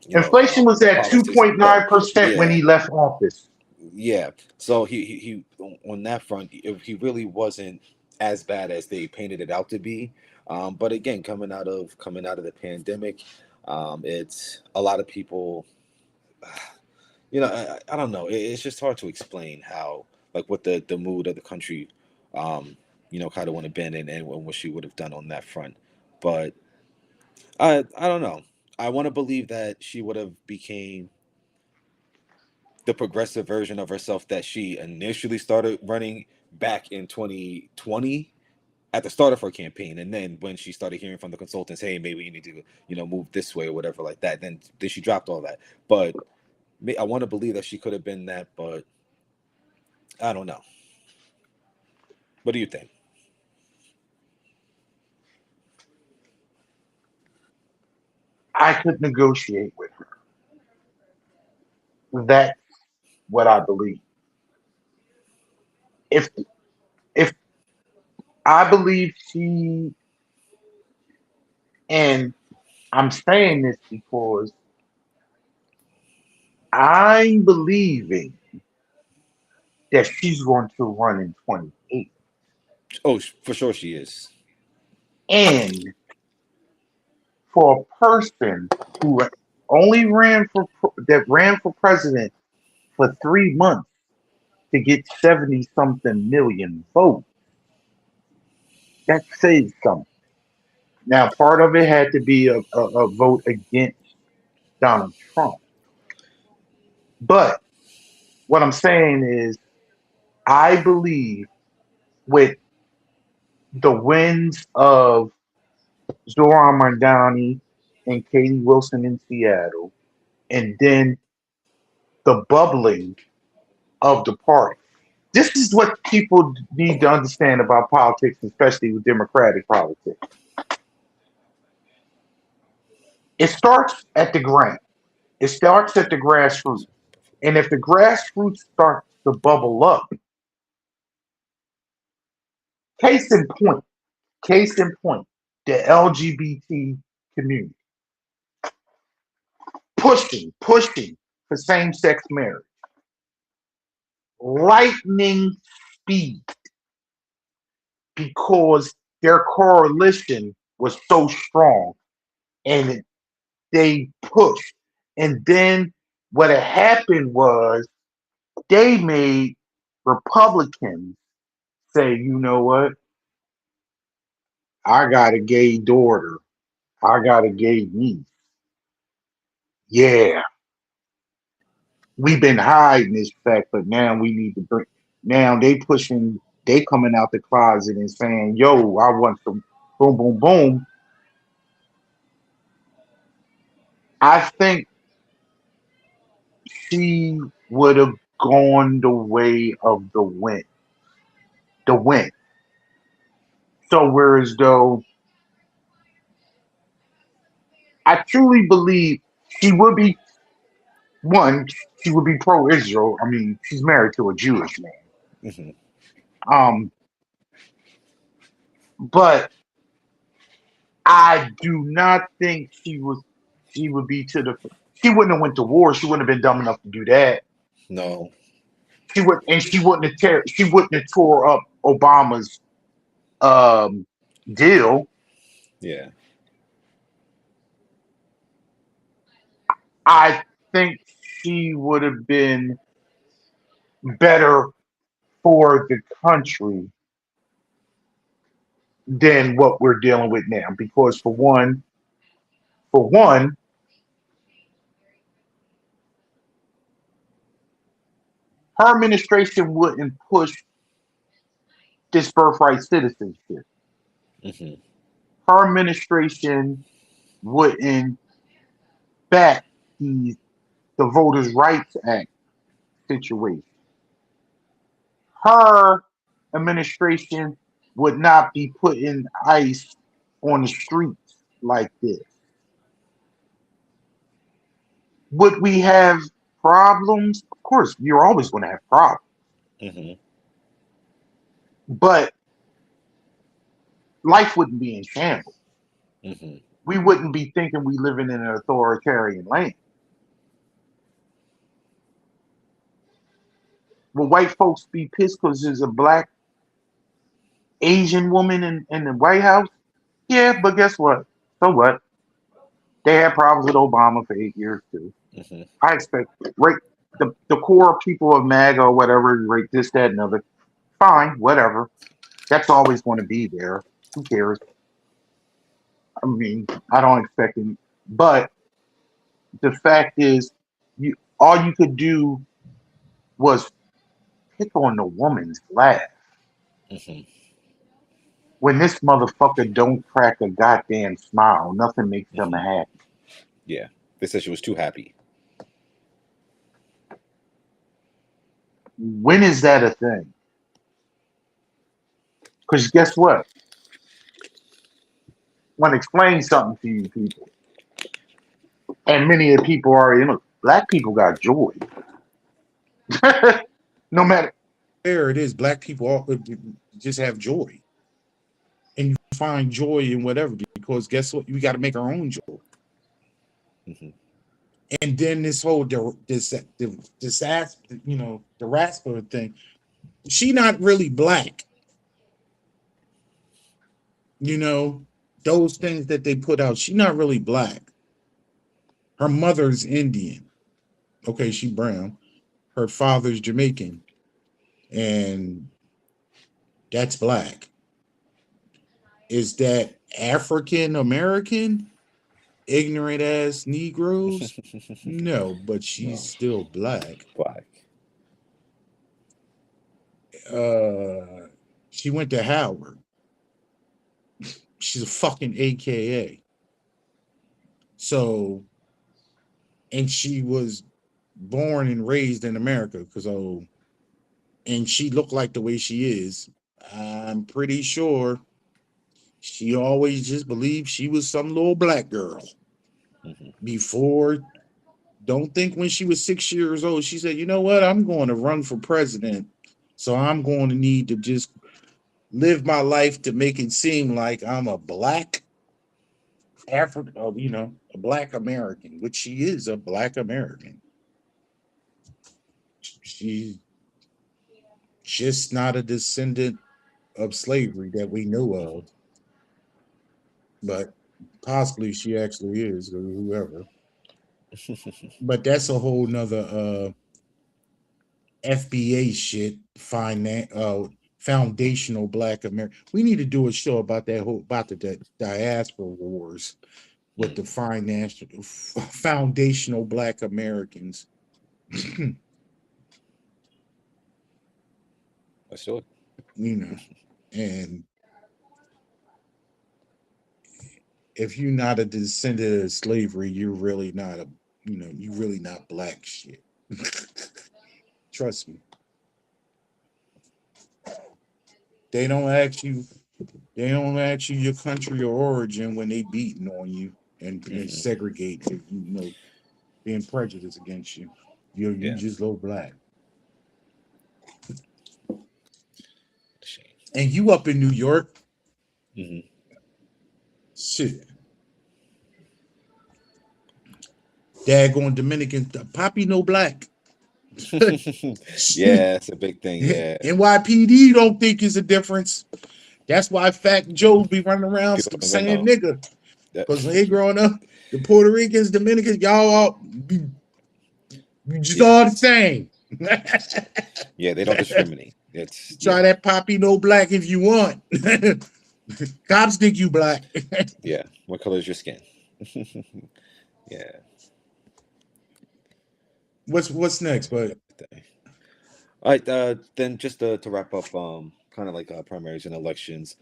Inflation was at policies. But 2.9% when yeah, he left office. yeah. So he on that front, he really wasn't as bad as they painted it out to be. But again, coming out of the pandemic, it's a lot of people. I don't know. It's just hard to explain how, like, what the mood of the country, kind of would have been, and what she would have done on that front. But I don't know. I want to believe that she would have became the progressive version of herself that she initially started running back in 2020 at the start of her campaign, and then when she started hearing from the consultants, hey, maybe you need to move this way or whatever like that, then she dropped all that. But I want to believe that she could have been that, but I don't know. What do you think? I could negotiate with her. That's what I believe. If if I believe she, and I'm saying this because I'm believing that she's going to run in 28. Oh, for sure she is. And for a person who only ran for president for 3 months to get 70 something million votes, that says something. Now, part of it had to be a vote against Donald Trump. But what I'm saying is, I believe with the wins of Zoran Mandani and Katie Wilson in Seattle, and then the bubbling of the party. This is what people need to understand about politics, especially with Democratic politics. It starts at the ground. It starts at the grassroots. And if the grassroots starts to bubble up, case in point, case in point, the LGBT community pushing for same-sex marriage, lightning speed, because their coalition was so strong and they pushed. And then what had happened was they made Republicans say, you know what? I got a gay daughter. I got a gay niece. Yeah, we've been hiding this fact, but now we need to Now they coming out the closet and saying, "Yo, I want some boom, boom, boom." I think she would have gone the way of the win. So whereas though I truly believe she would be one, she would be pro-Israel. I mean, she's married to a Jewish man. Hmm. Um, but I do not think she would be to the she wouldn't have went to war. She wouldn't have been dumb enough to do that. No. She wouldn't have tore up Obama's um deal. Yeah. I think she would have been better for the country than what we're dealing with now. Because for one, her administration wouldn't push this birthright citizenship. Hmm. Her administration wouldn't back the the Voters' Rights Act situation. Her administration would not be putting ICE on the streets like this. Would we have problems? Of course, you're always going to have problems. Hmm. But life wouldn't be in shambles. Hmm. We wouldn't be thinking we living in an authoritarian land. Will white folks be pissed because there's a black Asian woman in the White House? Yeah, but guess what? So what? They had problems with Obama for 8 years too. Hmm. I expect right the core people of MAGA or whatever, right, this, that, and other. Fine, whatever. That's always going to be there. Who cares? I mean, I don't expect any. But the fact is, all you could do was pick on the woman's laugh. Hmm. When this motherfucker don't crack a goddamn smile, nothing makes them Hmm. happy. Yeah. They said she was too happy. When is that a thing? Because guess what? Want to explain something to you people, and many of the people already know. Black people got joy. No matter. There it is. Black people all, just have joy, and you find joy in whatever. Because guess what? We got to make our own joy. Hmm. And then this whole the Rasper thing. She not really black. You know those things that they put out. She not really black. Her mother's Indian. Okay, she brown. Her father's Jamaican, and that's black. Is that African American? Ignorant ass Negroes? No, but she's No. still black. Black. Uh, she went to Howard. She's a fucking AKA. So, and she was born and raised in America because and she looked like the way she is. I'm pretty sure she always just believed she was some little black girl Hmm. before. Don't think when she was 6 years old, she said, you know what? I'm going to run for president. So I'm going to need to just live my life to make it seem like I'm a black African, a black American, which she is a black American. She's just not a descendant of slavery that we know of, but possibly she actually is, or whoever. But that's a whole nother FBA shit, foundational Black America. We need to do a show about that whole about the diaspora wars with the financial foundational Black Americans. Let's do it. You know, and if you're not a descendant of slavery, you're really not a, you really not black shit. Trust me. They don't ask you. They don't ask you your country or origin when they beating on you and segregate, being prejudiced against you. You just low black. Shame. And you up in New York. Mm-hmm. Shit. Daggone Dominican. Poppy no black. Yeah, it's a big thing. Yeah. NYPD don't think it's a difference. That's why Fat Joe be running around People don't saying know. nigga. That- Because when they growing up, the Puerto Ricans, Dominicans, y'all all you just Yeah. all the same. Yeah, they don't discriminate. It's Try that Poppy no black if you want. Cops think you black. yeah. What color is your skin? Yeah. What's next, bud? All right, then just to wrap up, kind of like primaries and elections.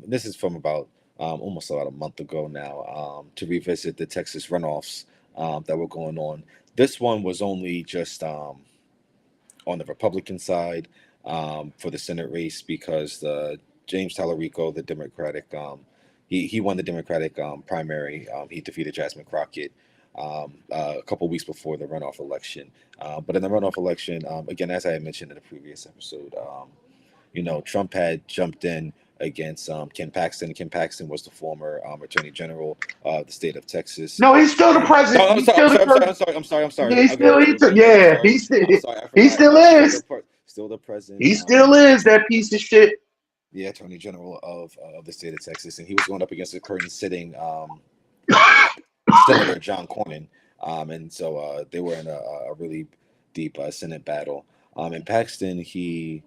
This is from about almost about a month ago now. To revisit the Texas runoffs that were going on. This one was only just on the Republican side for the Senate race because James Talarico, the Democratic, he won the Democratic primary. He defeated Jasmine Crockett a couple weeks before the runoff election. But in the runoff election, again, as I had mentioned in the previous episode, Trump had jumped in against Ken Paxton. Ken Paxton was the former Attorney General of the state of Texas. No, he's still the president. Oh, I'm He's sorry. still the president. I'm sorry. Yeah, he's Okay, still, yeah, I'm he's still, sorry. I he forgot. still is. Still the president. He still is that piece of shit. The Attorney General of the state of Texas, and he was going up against the current sitting Senator John Cornyn, and so they were in a really deep Senate battle. And Paxton, he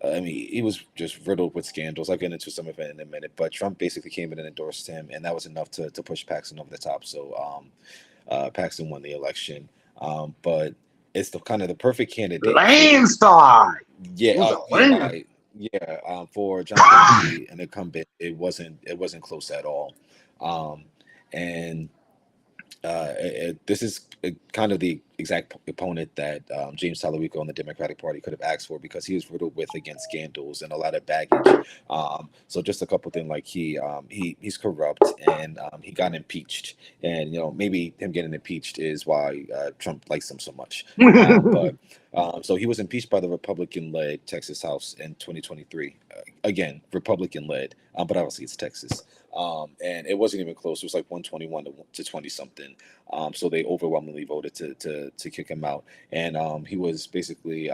was just riddled with scandals. I'll get into some of it in a minute, but Trump basically came in and endorsed him, and that was enough to push Paxton over the top. So Paxton won the election, but it's the kind of the perfect candidate. Landslide. Yeah, for John Kennedy, an incumbent, it wasn't close at all, and this is kind of the exact opponent that James Talarico and the Democratic Party could have asked for because he was riddled with scandals and a lot of baggage. So just a couple things, like he's corrupt and he got impeached, and maybe him getting impeached is why Trump likes him so much. But so he was impeached by the Republican-led Texas House in 2023. Again, Republican-led, but obviously it's Texas. And it wasn't even close. It was like 121 to 20 something. So they overwhelmingly voted to kick him out. And he was basically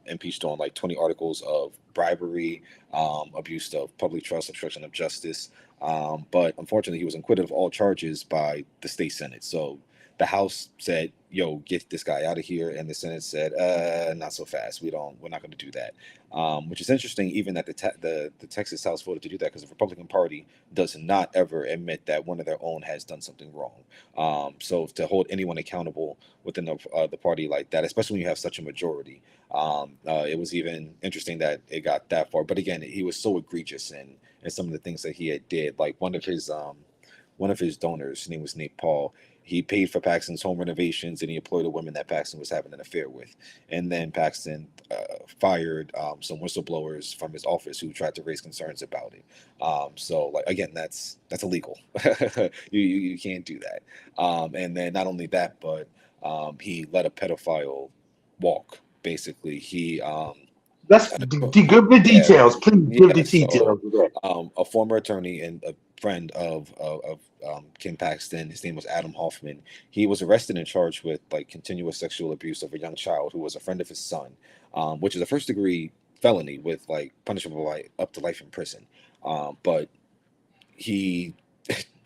impeached on like 20 articles of bribery, abuse of public trust, obstruction of justice. But unfortunately, he was acquitted of all charges by the state Senate. So the House said, "Yo, get this guy out of here," and the Senate said, "Not so fast. We're not going to do that." Which is interesting, even that the Texas House voted to do that, because the Republican Party does not ever admit that one of their own has done something wrong. So to hold anyone accountable within the party like that, especially when you have such a majority, it was even interesting that it got that far. But again, he was so egregious in some of the things that he had did. Like one of his donors, his name was Nate Paul. He paid for Paxton's home renovations, and he employed a woman that Paxton was having an affair with. And then Paxton fired some whistleblowers from his office who tried to raise concerns about it. So, like, again, that's illegal. you can't do that. And then not only that, but he let a pedophile walk. Basically, he Let's give the details, please. Give the details. A former attorney and a friend of Ken Paxton, his name was Adam Hoffman. He was arrested and charged with like continuous sexual abuse of a young child who was a friend of his son, which is a first-degree felony with like punishable by up to life in prison. But he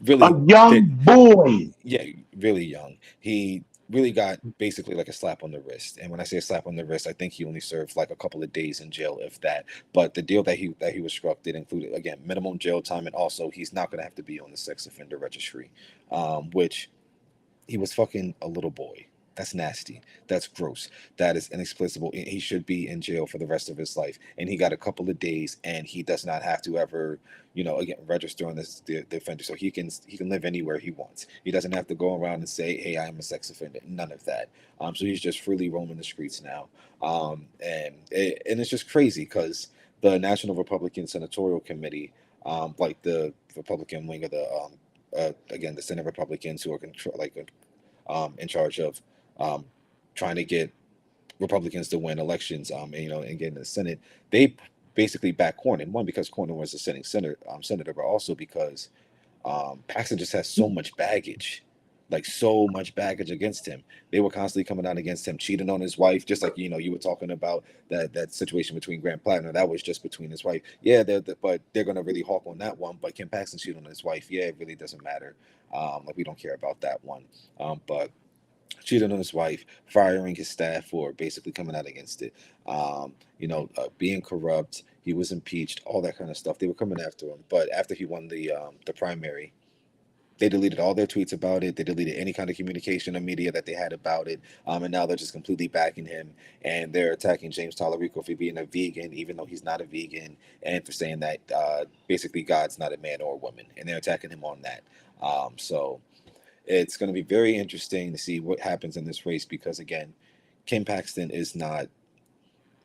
really a young boy. Yeah, really young. He really got basically like a slap on the wrist. And when I say a slap on the wrist, I think he only served like a couple of days in jail, if that. But the deal that he was struck did include, again, minimum jail time, and also he's not going to have to be on the sex offender registry, which he was fucking a little boy. That's nasty. That's gross. That is inexplicable. He should be in jail for the rest of his life. And he got a couple of days, and he does not have to ever, again, register on the offender. So he can live anywhere he wants. He doesn't have to go around and say, "Hey, I'm a sex offender." None of that. So he's just freely roaming the streets now. And it's just crazy because the National Republican Senatorial Committee, like the Republican wing of again, the Senate Republicans who are in charge of trying to get Republicans to win elections, and get in the Senate. They basically back Cornyn. One, because Cornyn was a sitting senator, but also because Paxton just has so much baggage, like so much baggage against him. They were constantly coming out against him, cheating on his wife, just like you were talking about that situation between Grant Plattner. That was just between his wife. Yeah, but they're gonna really hawk on that one. But Kim Paxton cheated on his wife. Yeah, it really doesn't matter. Like we don't care about that one. But cheating on his wife, firing his staff for basically coming out against it, being corrupt. He was impeached, all that kind of stuff. They were coming after him, but after he won the primary, they deleted all their tweets about it. They deleted any kind of communication or media that they had about it, and now they're just completely backing him. And they're attacking James Tallarico for being a vegan, even though he's not a vegan, and for saying that basically God's not a man or a woman, and they're attacking him on that. So it's going to be very interesting to see what happens in this race because again, Kim Paxton is not.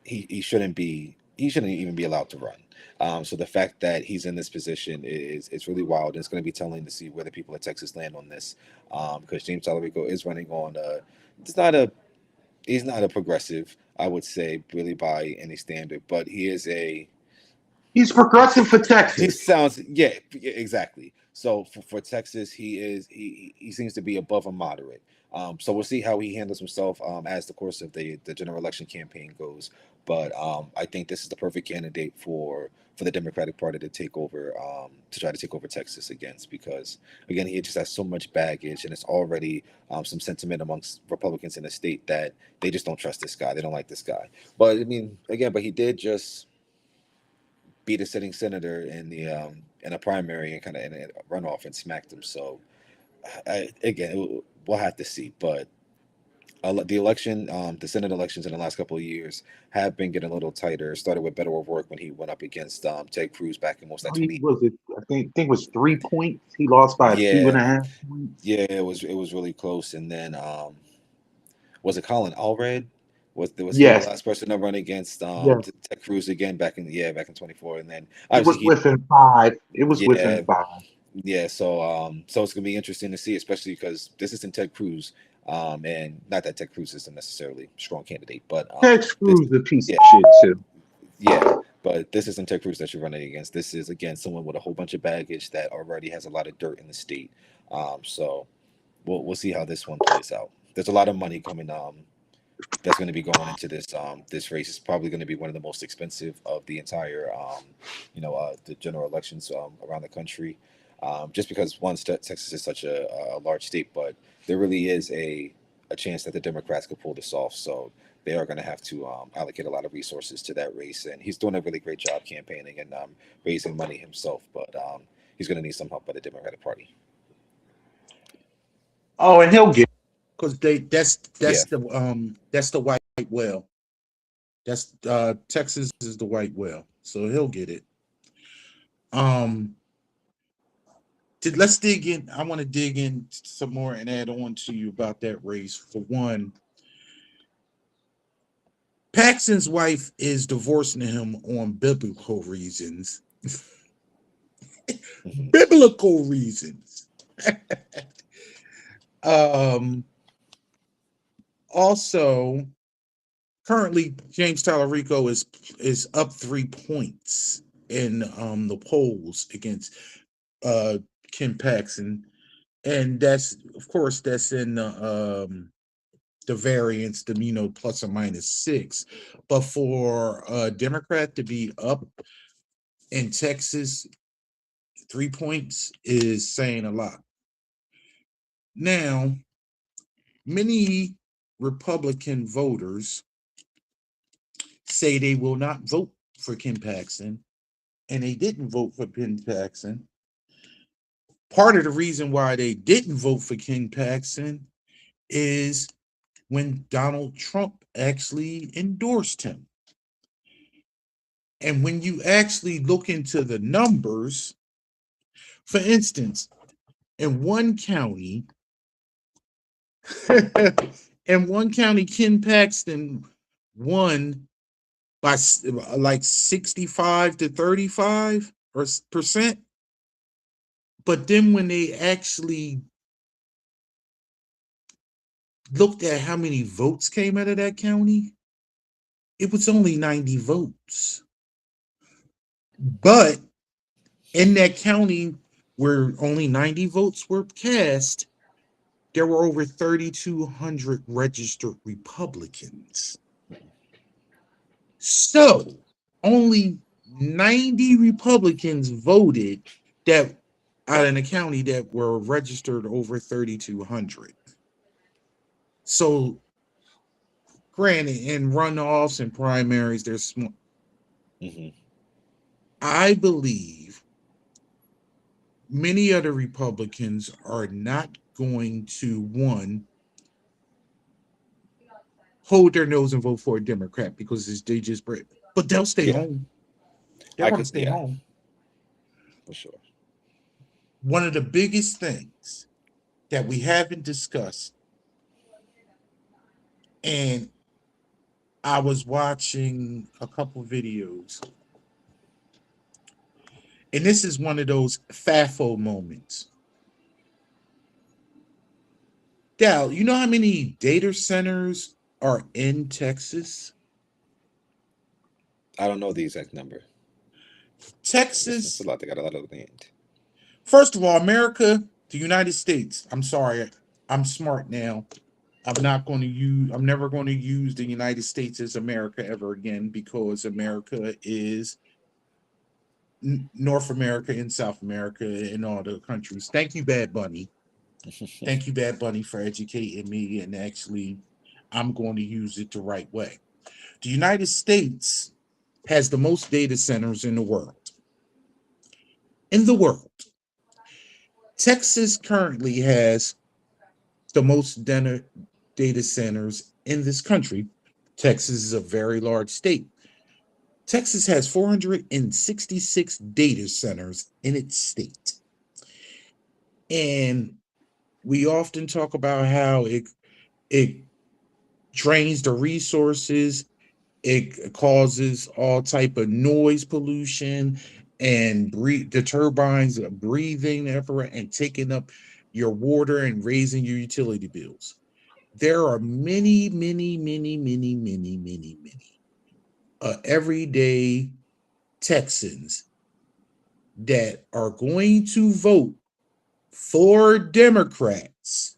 He shouldn't be. He shouldn't even be allowed to run. So the fact that he's in this position is really wild. It's going to be telling to see where the people of Texas land on this, because James Tallarico is running on. It's not a. He's not a progressive, I would say, really by any standard, but he is a. He's progressive for He Texas. sounds, yeah, exactly. So for Texas, he seems to be above a moderate. So we'll see how he handles himself as the course of the general election campaign goes. But I think this is the perfect candidate for the Democratic Party to take over, to try to take over Texas against, because again, he just has so much baggage, and it's already some sentiment amongst Republicans in the state that they just don't trust this guy. They don't like this guy. But I mean, again, but he did just beat a sitting senator in a primary and kind of in a runoff and smacked him. So we'll have to see. But the election, the Senate elections in the last couple of years have been getting a little tighter. It started with Beto O'Rourke when he went up against Ted Cruz back in most like He 20. was it. I think it was 3 points. He lost by two and Yeah, a half points. yeah, it was really close. And then was it Colin Allred? Was he the Yes, last person to run against yes. Ted Cruz again back in 24? And then It was obviously within 5. It was yeah, within 5. yeah, so it's gonna be interesting to see, especially because this isn't Ted Cruz, and not that Ted Cruz isn't necessarily a strong candidate, but Ted this, Cruz a piece yeah, of shit too. yeah, but this isn't Ted Cruz that you're running against. This is again someone with a whole bunch of baggage that already has a lot of dirt in the state. So we'll see how this one plays out. There's a lot of money coming. That's going to be going into this race. It's probably going to be one of the most expensive of the entire the general elections around the country, just because Texas is such a large state, but there really is a chance that the Democrats could pull this off. So they are going to have to allocate a lot of resources to that race, and he's doing a really great job campaigning and raising money himself, but he's going to need some help by the Democratic Party. Oh, and he'll get. Because Yeah. that's the white whale. That's Texas is the white whale, so he'll get it. Let's dig in. I want to dig in some more and add on to you about that race. For one, Paxton's wife is divorcing him on biblical reasons. Mhm. Biblical reasons. Also, currently James Tallarico is up 3 points in the polls against Kim Paxton, and that's of course that's in the variance, the plus or minus 6. But for a Democrat to be up in Texas 3 points is saying a lot. Now, many Republican voters say they will not vote for Kim Paxton, and they didn't vote for Kim Paxton. Part of the reason why they didn't vote for Kim Paxton is when Donald Trump actually endorsed him. And when you actually look into the numbers, for instance, in one county, Ken Paxton won by like 65 to 35 percent. But then when they actually looked at how many votes came out of that county, it was only 90 votes. But in that county where only 90 votes were cast, there were over 3,200 registered Republicans. So only 90 Republicans voted that out in the county that were registered over 3,200. So granted, in runoffs and primaries, there's small. I believe many other Republicans are not going to, one, hold their nose and vote for a Democrat because they just break, but they'll stay home. They're going to stay home. For sure. One of the biggest things that we haven't discussed, and I was watching a couple videos, and this is one of those FAFO moments. Dal, you know how many data centers are in Texas? I don't know the exact number. Texas. It's a lot. They got a lot of land. First of all, America, the United States. I'm sorry, I'm smart now. I'm never going to use the United States as America ever again because America is North America and South America and all the countries. Thank you, Bad Bunny. Thank you, Bad Bunny, for educating me, and actually, I'm going to use it the right way. The United States has the most data centers in the world. Texas currently has the most data centers in this country. Texas is a very large state. Texas has 466 data centers in its state. And we often talk about how it drains the resources, it causes all type of noise pollution, and the turbines are breathing everywhere and taking up your water and raising your utility bills. There are many everyday Texans that are going to vote for Democrats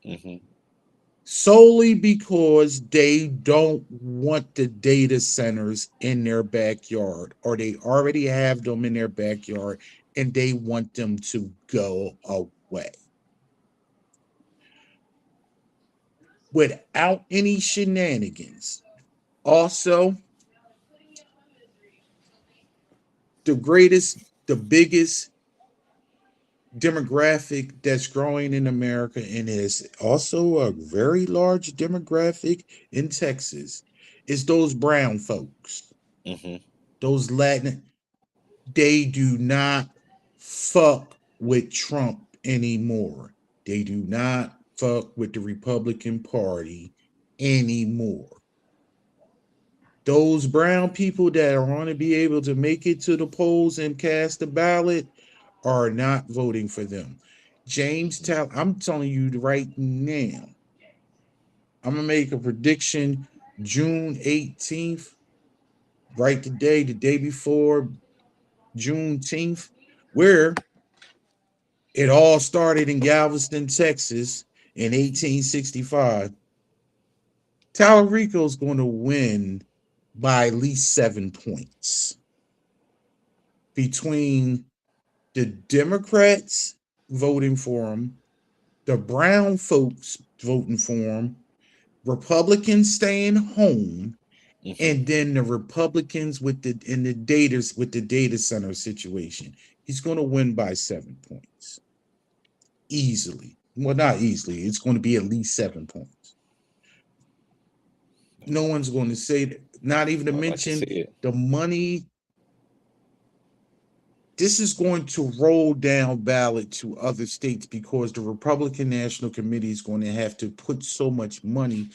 solely because they don't want the data centers in their backyard, or they already have them in their backyard and they want them to go away without any shenanigans. Also, the biggest demographic that's growing in America, and is also a very large demographic in Texas, is those brown folks. Those Latin. They do not fuck with Trump anymore. They do not fuck with the Republican Party anymore. Those brown people that are going to be able to make it to the polls and cast a ballot are not voting for them. I'm telling you right now, I'm going to make a prediction June 18th, right today, the day before Juneteenth, where it all started in Galveston, Texas in 1865. Tallarico's going to win by at least 7 points between the Democrats voting for him, the brown folks voting for him, Republicans staying home, and then the Republicans with the data center situation. He's going to win by 7 points. Easily. Well, not easily. It's going to be at least 7 points. No one's going to say that. Not even to I would like to see mention it. the money. This is going to roll down ballot to other states because the Republican National Committee is going to have to put so much money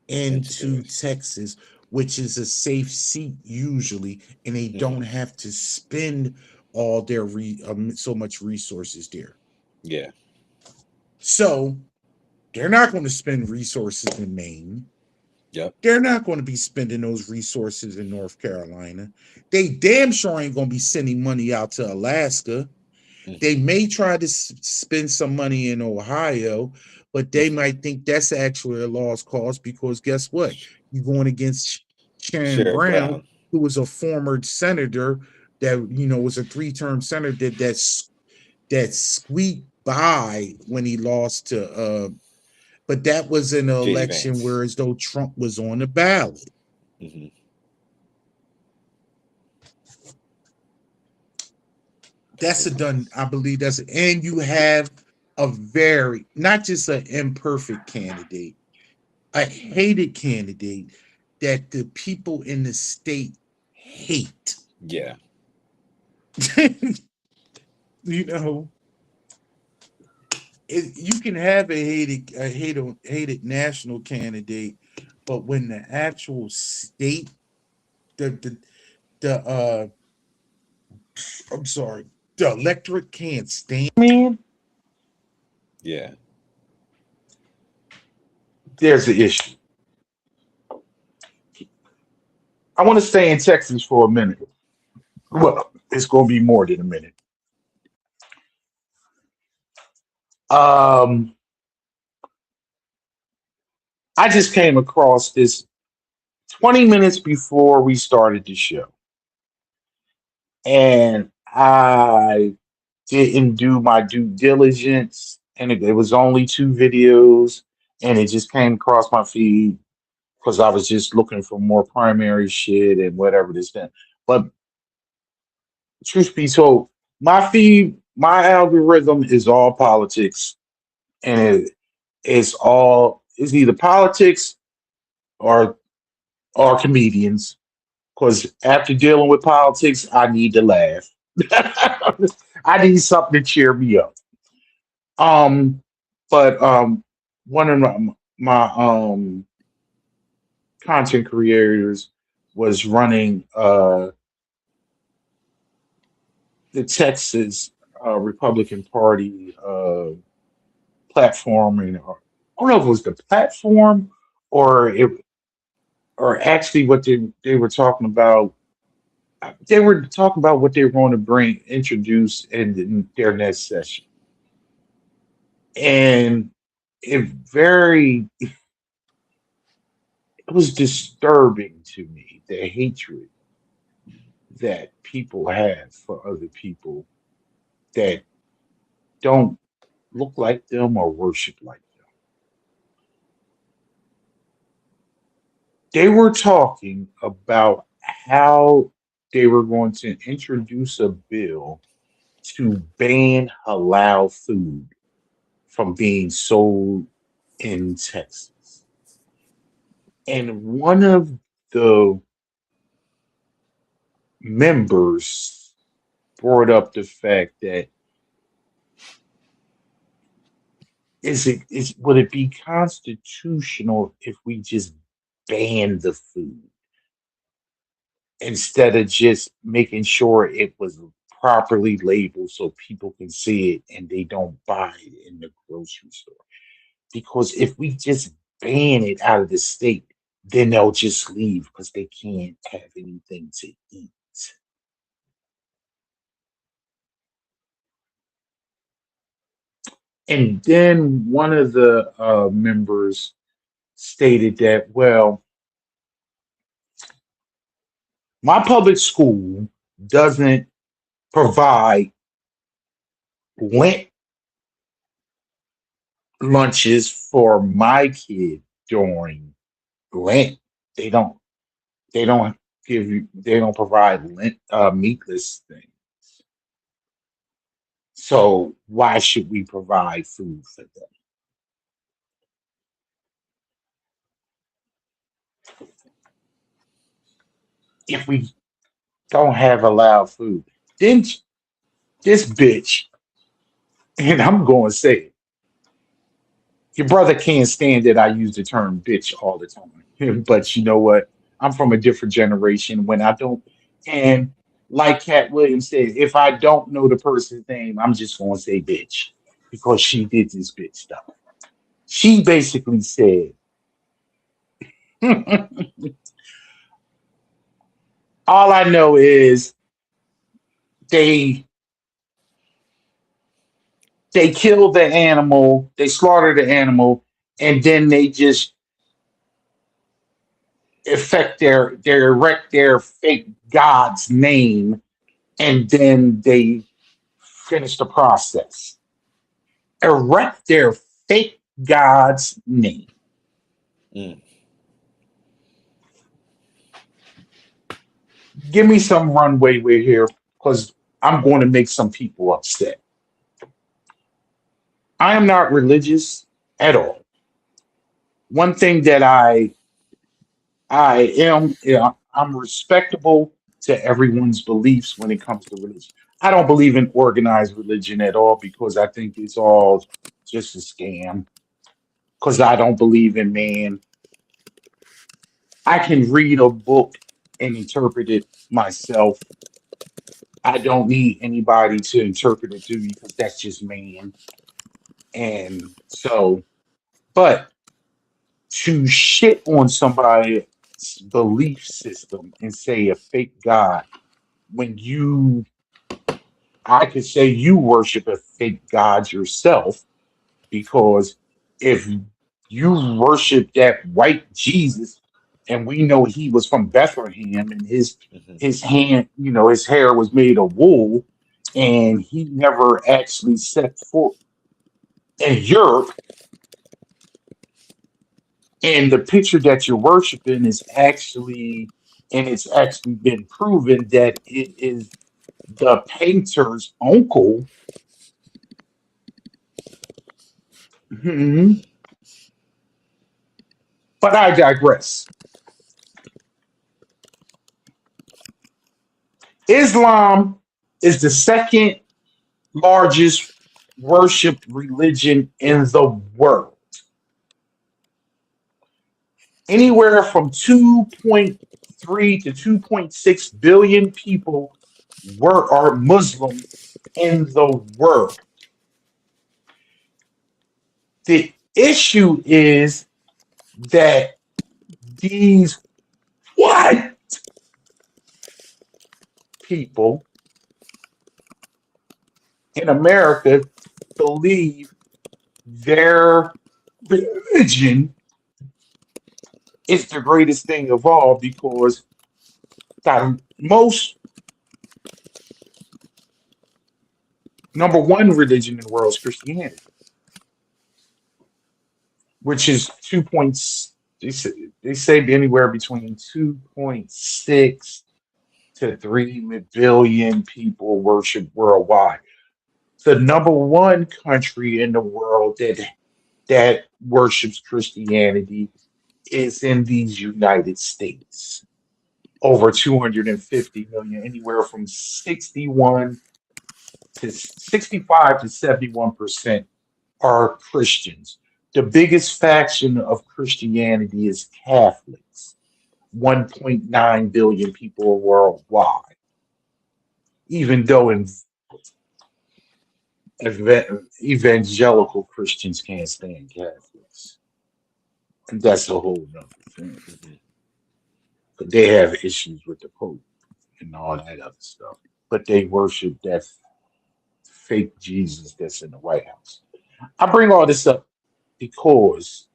Into into this. Texas, which is a safe seat usually, and they Hmm. don't have to spend all their so much resources there. Yeah. So they're not going to spend resources in Maine. Yep. They're not going to be spending those resources in North Carolina. They damn sure ain't going to be sending money out to Alaska. They Hmm. may try to spend some money in Ohio, but they might think that's actually a lost cause because guess what? You're going against Sharon Sherrod Brown, Brown. who was a former senator that was a three-term senator that squeaked by when he lost to but that was an JD election Vance. where as though Trump was on the ballot. Hmm. That's a done. I believe that's and you have a very not just an imperfect candidate, a hated candidate that the people in the state hate. Yeah. you know, you can have a hated national candidate, but when the actual state, the I'm sorry, the electorate can't stand. Man, Yeah. there's the issue. I want to stay in Texas for a minute. Well, it's going to be more than a minute. Um, I just came across this 20 minutes before we started the show, and I didn't do my due diligence, and it was only two videos, and it just came across my feed because I was just looking for more primary shit and whatever this thing. But truth be told, my feed, my algorithm is all politics, and it's either politics or comedians. Because after dealing with politics, I need to laugh. I need something to cheer me up. Um, but one of my content creators was running the Texas Republican Party platform, and I don't know if it was the platform or it or actually what they were talking about. They were talking about what they were going to introduce in their next session, and it was disturbing to me the hatred that people have for other people that don't look like them or worship like them. They were talking about how they were going to introduce a bill to ban halal food from being sold in Texas. And one of the members brought up the fact that would it be constitutional if we just ban the food instead of just making sure it was properly labeled so people can see it and they don't buy it in the grocery store? Because if we just ban it out of the state, then they'll just leave because they can't have anything to eat. And then one of the members stated that, well, my public school doesn't provide Lent lunches for my kid during Lent. They don't. They don't give you. They don't provide Lent meatless things. So why should we provide food for them? if we don't have halal food. Then this bitch, and I'm going to say it, your brother can't stand that I use the term bitch all the time. But you know what? I'm from a different generation when I don't, and like Cat Williams said, if I don't know the person's name, I'm just going to say bitch because she did this bitch stuff. She basically said, all I know is they they kill the animal, they slaughter the animal, and then they just they erect their fake god's name, and then they finish the process. Erect their fake god's name. Mm. Give me some runway with here, because I'm going to make some people upset. I am not religious at all. One thing that I am, yeah, I'm respectable to everyone's beliefs when it comes to religion. I don't believe in organized religion at all because I think it's all just a scam. Because I don't believe in man. I can read a book and interpret it myself. I don't need anybody to interpret it to me because that's just man. And so, but to shit on somebody's belief system and say a fake God when I could say you worship a fake God yourself because if you worship that white Jesus and we know he was from Bethlehem and Hmm. his hand, his hair was made of wool and he never actually set foot in Europe, and the picture that you're worshiping is actually, and it's actually been proven that it is the painter's uncle. Mhm. But I digress. Islam is the second largest worshiped religion in the world. Anywhere from 2.3 to 2.6 billion people are Muslim in the world. The issue is that these white people in America believe their religion is the greatest thing of all because the most number one religion in the world is Christianity, which is they say anywhere between 2.6 to 3 billion people worship worldwide. The number one country in the world that worships Christianity is in these United States. Over 250 million, anywhere from 61 to 65 to 71% are Christians. The biggest faction of Christianity is Catholics, 1.9 billion people worldwide, even though evangelical Christians can't stand Catholics. And that's a whole nother thing. Hmm. But they have issues with the Pope and all that other stuff. But they worship that fake Jesus that's in the White House. I bring all this up because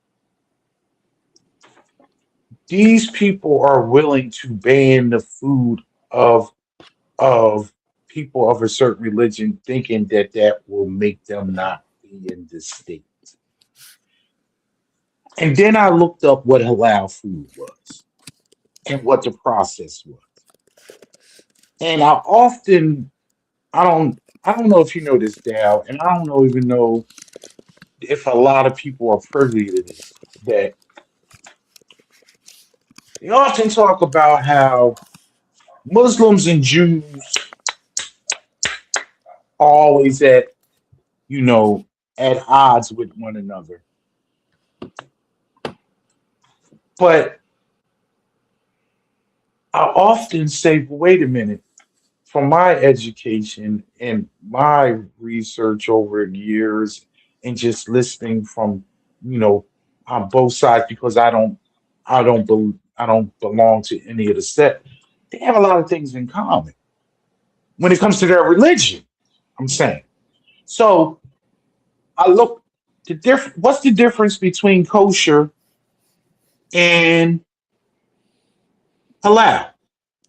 these people are willing to ban the food of of people of a certain religion, thinking that that will make them not be in the state. And then I looked up what halal food was and what the process was. And I don't know if you know this, Dow, and I don't know even know if a lot of people are privy to this. That they often talk about how Muslims and Jews are always at, you know, at odds with one another. But I often say, wait a minute, from my education and my research over the years and just listening from, you know, on both sides because I don't belong to any of the set. They have a lot of things in common when it comes to their religion. I'm saying. So I look what's the difference between kosher and halal?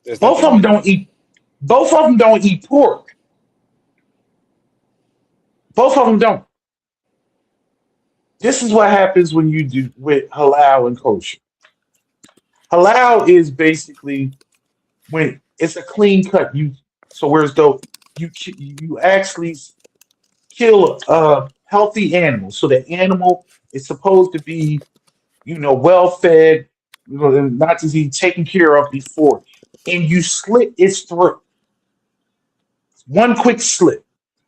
There's Both nothing of them major. don't eat both of them don't eat pork. Both of them don't. This is what happens when you do with halal and kosher. Halal is basically when it's a clean cut. So whereas though you actually kill a healthy animal, so the animal is supposed to be, you know, well fed, you know, and not to be taken care of before, and you slit its throat. One quick slit.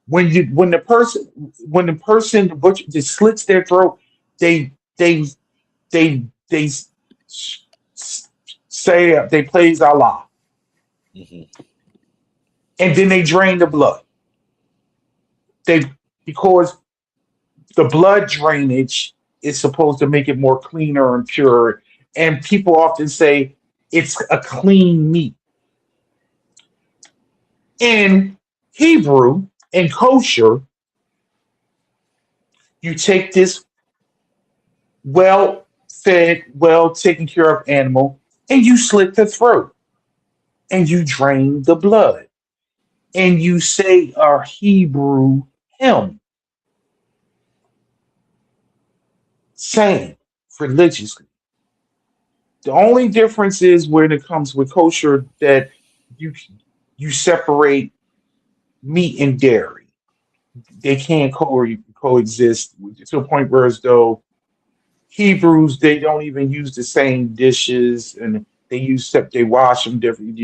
When the person the butcher just slits their throat, they they they say they praise Allah, Hmm. and then they drain the blood. They because the blood drainage is supposed to make it more cleaner and pure. And people often say it's a clean meat. In Hebrew and kosher, you take this well fed, well taken care of animal and you slit the throat and you drain the blood and you say a Hebrew hymn, saying religiously. The only difference is when it comes with kosher that you you separate meat and dairy. They can't coexist to a point where as though Hebrews they don't even use the same dishes and they wash them different.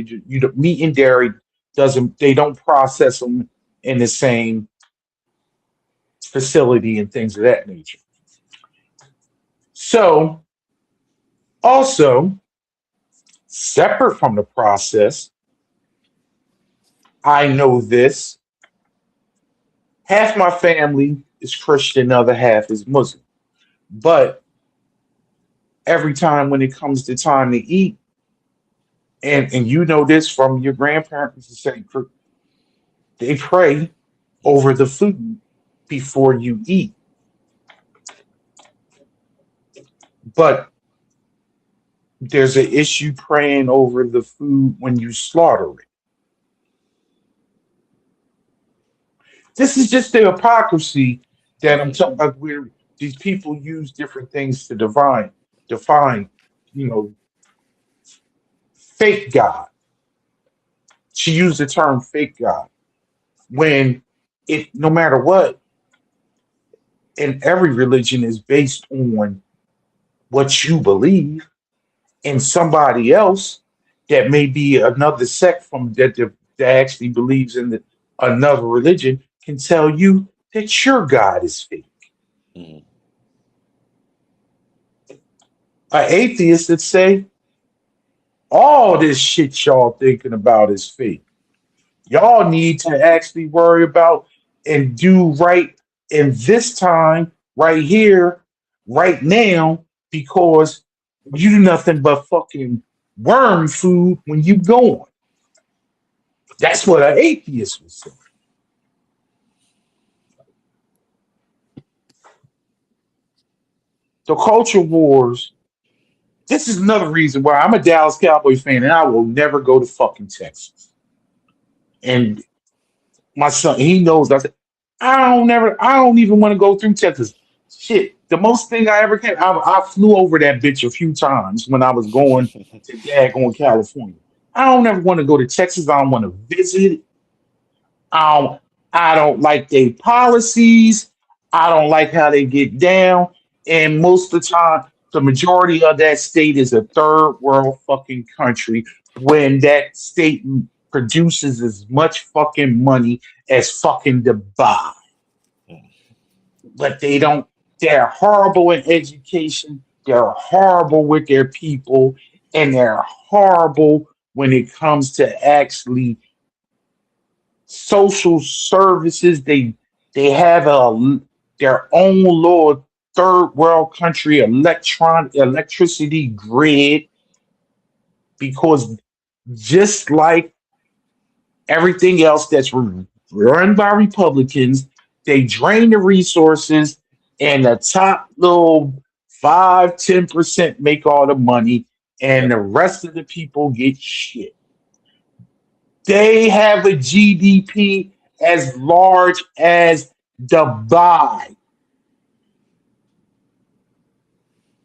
Meat and dairy doesn't they don't process them in the same facility and things of that nature. So also separate from the process, I know this. Half my family is Christian, the other half is Muslim. But every time when it comes to time to eat, and you know this from your grandparents, they pray over Hmm. the food before you eat. But there's an issue praying over the food when you slaughter it. This is just the hypocrisy that I'm Hmm. talking about. Where these people use different things to define, you know, fake God. She used the term fake God when it, no matter what, in every religion is based on what you believe, and somebody else that may be another sect from that actually believes in another religion can tell you that your God is fake. Hmm. An atheist that say all this shit y'all thinking about is fake. Y'all need to actually worry about and do right in this time, right here, right now, because you do nothing but fucking worm food when you going. That's what an atheist would say. The culture wars. This is another reason why I'm a Dallas Cowboy fan and I will never go to fucking Texas. And my son, he knows. I said, I don't even want to go through Texas. Shit, the most thing I ever came, I flew over that bitch a few times when I was going to daggone California. I don't ever want to go to Texas. I don't want to visit. I don't, I don't like their policies. I don't like how they get down. And most of the time, the majority of that state is a third world fucking country when that state produces as much fucking money as fucking Dubai. But they don't, they're horrible in education, they're horrible with their people, and they're horrible when it comes to actually social services. They have their own little third world country electricity grid because just like everything else that's run by Republicans, they drain the resources and the top little 5-10% make all the money and Yep. the rest of the people get shit. They have a GDP as large as Dubai,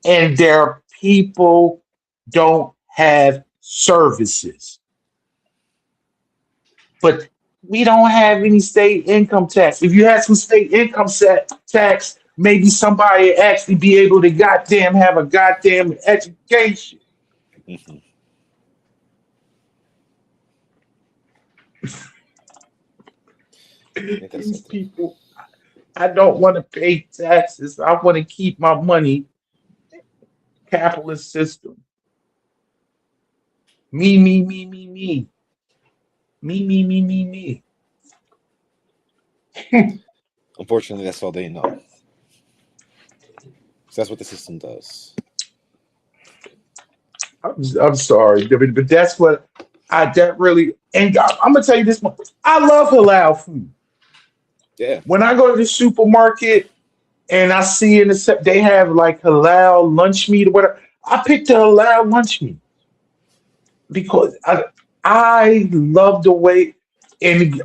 and their people don't have services. But we don't have any state income tax. If you had some state income tax, maybe somebody actually be able to goddamn have a goddamn education. Mhm. Ain't that These something? people, I don't want to pay taxes. I want to keep my money. Capitalist system. Me, me, me, me, me. Me, me, me, me, me. Unfortunately, that's all they know. So that's what the system does. I'm sorry, but that's what that really, and I'm gonna tell you this much. I love halal food. Yeah. When I go to the supermarket and I see in they have like halal lunch meat or whatever, I pick the halal lunch meat because I love the way, and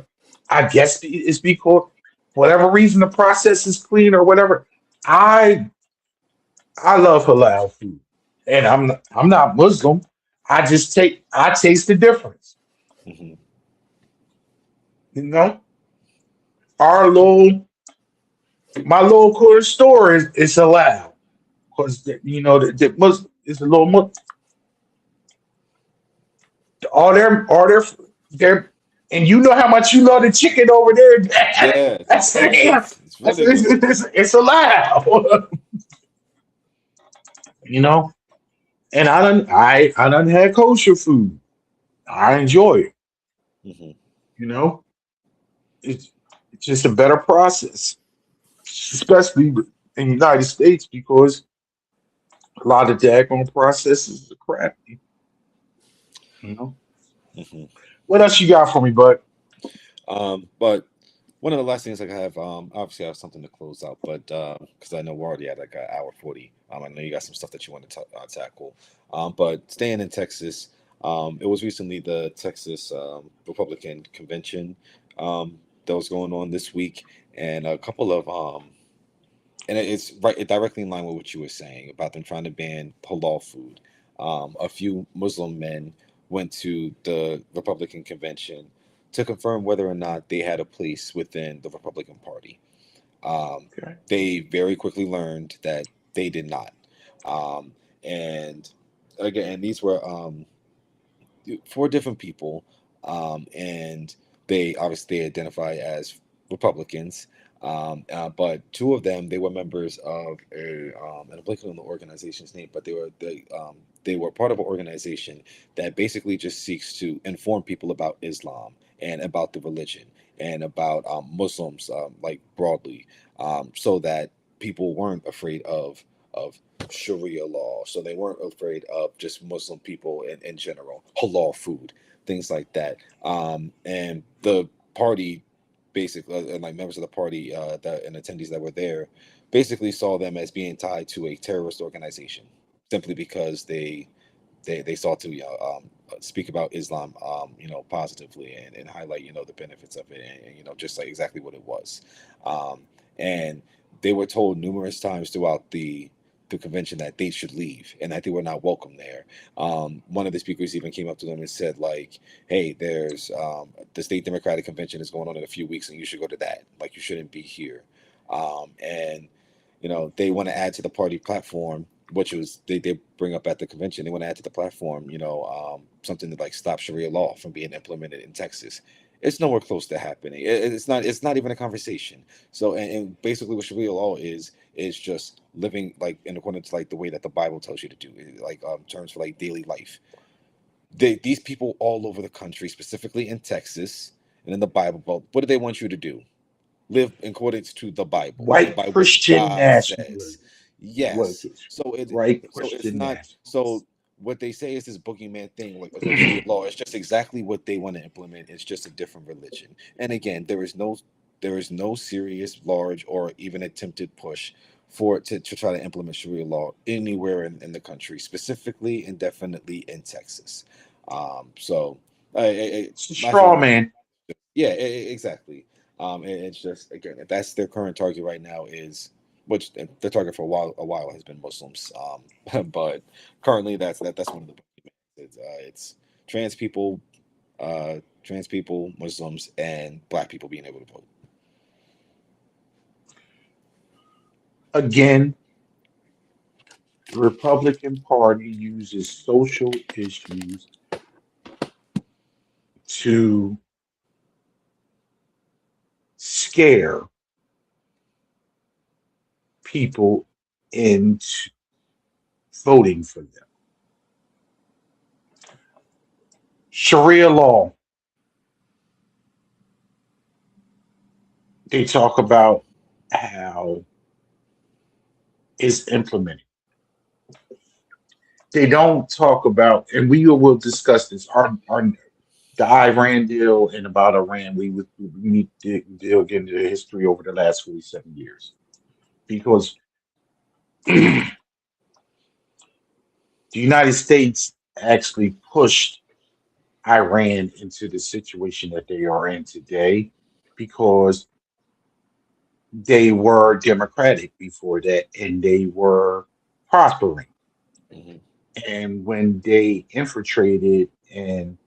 I guess it's because whatever reason the process is clean or whatever. I I love halal food, and I'm not Muslim. I taste the difference. Hmm. You know, our little my little corner store is halal because you know the Muslim is a little all their and you know how much you love the chicken over there. Yeah. That's Yeah. It's that's really good. it's allowed. You know, and I done had kosher food. I enjoy it. Hmm. You know, it's it's just a better process, especially in the United States because a lot of daggone processes are crappy. You know, Hmm. what else you got for me, bud? But one of the last things I have, obviously I have something to close out, but because I know we're already at like an hour 40. I know you got some stuff that you want to tackle. But staying in Texas, it was recently the Texas Republican convention that was going on this week, and a couple of and it's right directly in line with what you were saying about them trying to ban halal food. A few Muslim men went to the Republican convention to confirm whether or not they had a place within the Republican Party. Um, Okay. they very quickly learned that they did not. Um, and again, these were four different people, and they obviously identify as Republicans. But two of them, they were members of and I'm blanking on the organization's name, but they were part of an organization that basically just seeks to inform people about Islam and about the religion and about Muslims, like broadly, so that people weren't afraid of Sharia law, so they weren't afraid of just Muslim people in general, halal food, things like that. And the party, basically, and like members of the party that and attendees that were there, basically saw them as being tied to a terrorist organization, simply because they sought to speak about Islam, positively and highlight the benefits of it, and just like exactly what it was. Um, and they were told numerous times throughout the convention that they should leave and that they were not welcome there. One of the speakers even came up to them and said, like, "Hey, there's the state Democratic convention is going on in a few weeks, and you should go to that. Like, you shouldn't be here." And they want to add to the party platform which was they bring up at the convention. They want to add to the platform, something to like stop Sharia law from being implemented in Texas. It's nowhere close to happening. It's not. It's not even a conversation. So, and basically, what Sharia law is just living like in accordance to like the way that the Bible tells you to do, like terms for like daily life. These people all over the country, specifically in Texas and in the Bible Belt, what do they want you to do? Live in accordance to the Bible, live White by what Christian God says. nationalism. What Yes. white So it's Christian not nationalism. so what they say is this boogeyman thing, like Sharia law. It's just exactly what they want to implement. It's just a different religion. And again, there is no serious, large, or even attempted push for it to try to implement Sharia law anywhere in the country, specifically and definitely in Texas. So It's a my whole straw man. yeah, exactly. It's just again, if that's their current target right now is, which their target for a while has been Muslims. But currently that's one of the it's trans people, Muslims, and Black people being able to vote. Again, the Republican Party uses social issues to scare people into voting for them. Sharia law, they talk about how it's implemented. They don't talk about, and we will discuss this. Our the Iran deal and about Iran, we need to dig into the history over the last 47 years because the United States actually pushed Iran into the situation that they are in today because they were democratic before that and they were prospering. Hmm. And when they infiltrated and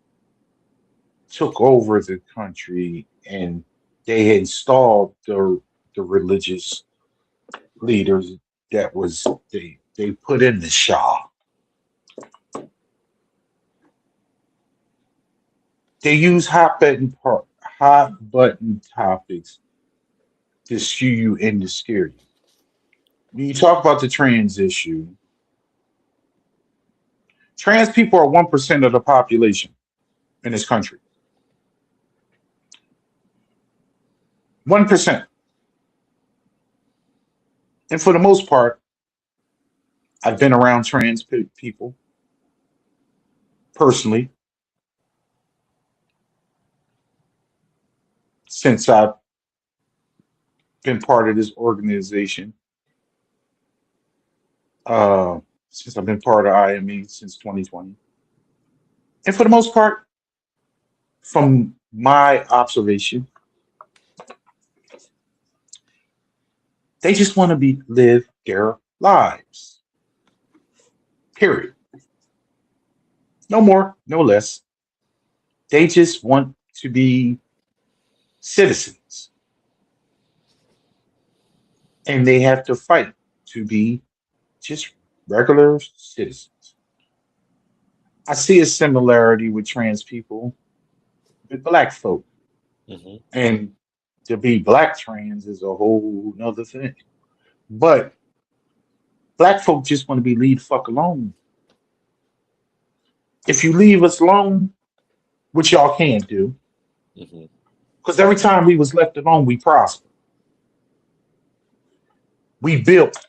took over the country and they installed the religious leaders that was they put in the Shah. They use hot button topics to skew you into scare you. When you talk about the trans issue, trans people are 1% of the population in this country. 1%. And for the most part, I've been around trans people personally since I've been part of this organization. Uh, since I've been part of IME since 2020. And for the most part, from my observation, they just want to be live their lives. Period. No more, no less. They just want to be citizens. And they have to fight to be just regular citizens. I see a similarity with trans people, with black folk. Hmm. And to be black trans is a whole nother thing. But black folk just want to be leave the fuck alone. If you leave us alone, which y'all can't do, Hmm. because every time we was left alone, we prospered. We built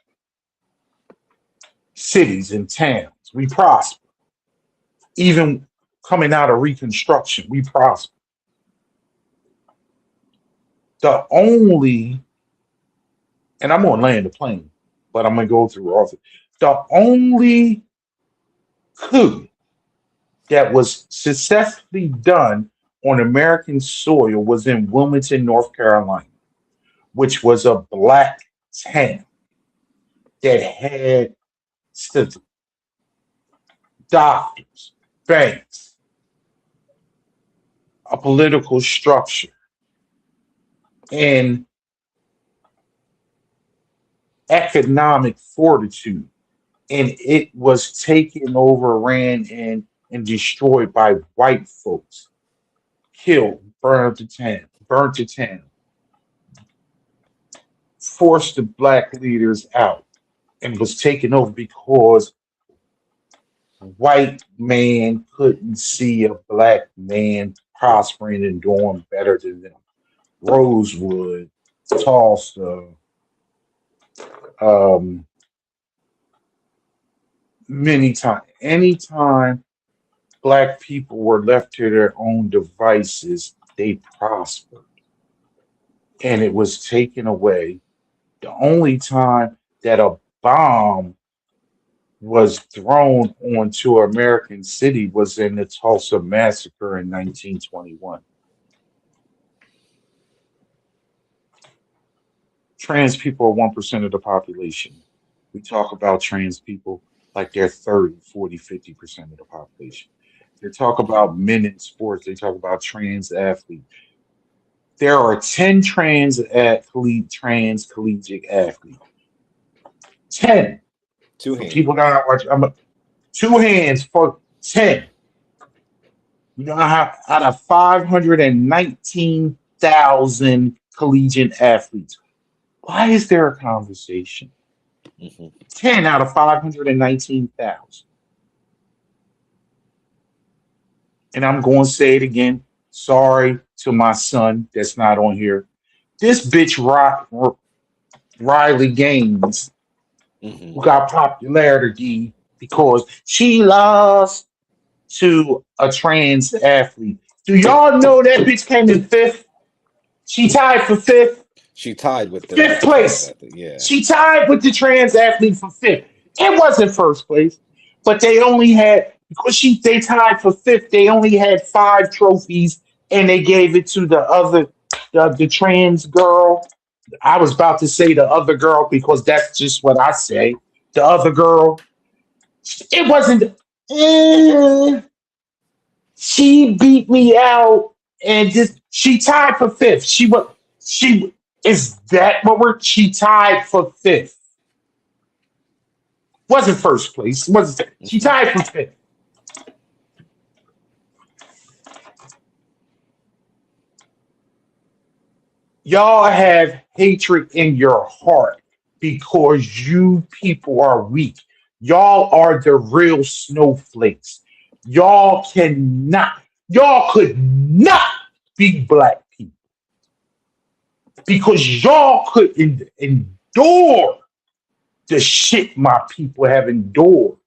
cities and towns. We prospered. Even coming out of Reconstruction, we prospered. The only, and I'm gonna land the plane, but I'm gonna go through all of it. The only coup that was successfully done on American soil was in Wilmington, North Carolina, which was a black town that had doctors, banks, a political structure, and economic fortitude and it was taken over, ran, and destroyed by white folks, killed, burnt the town, forced the black leaders out, and was taken over because white man couldn't see a black man prospering and doing better than them. Rosewood, Tulsa, um, many times, anytime black people were left to their own devices, they prospered, and it was taken away. The only time that a bomb was thrown onto American city was in the Tulsa massacre in 1921. Trans people are 1% of the population. We talk about trans people like they're 30, 40, 50% of the population. They talk about men in sports, they talk about trans athletes. There are 10 trans collegiate athletes. 10. Two For hands. people that are watching, two hands for 10. You know how out of 519,000 collegiate athletes, why is there a conversation? Hmm. 10 out of 519,000. And I'm going to say it again. Sorry to my son that's not on here. This bitch Riley Gaines, Hmm. who got popularity because she lost to a trans athlete. Do y'all know that bitch came in fifth? She tied for fifth. She tied with the Fifth trans place. athlete. Yeah. She tied with the trans athlete for fifth. It wasn't first place, but they only had because they tied for fifth. They only had 5 trophies, and they gave it to the trans girl. I was about to say the other girl because that's just what I say. The other girl. It wasn't. eh, she beat me out, and just she tied for fifth. She is that what we're she tied for fifth. Wasn't first place. Wasn't she Hmm. tied for fifth? Y'all have hatred in your heart because you people are weak. Y'all are the real snowflakes. Y'all could not be black people because y'all couldn't endure the shit my people have endured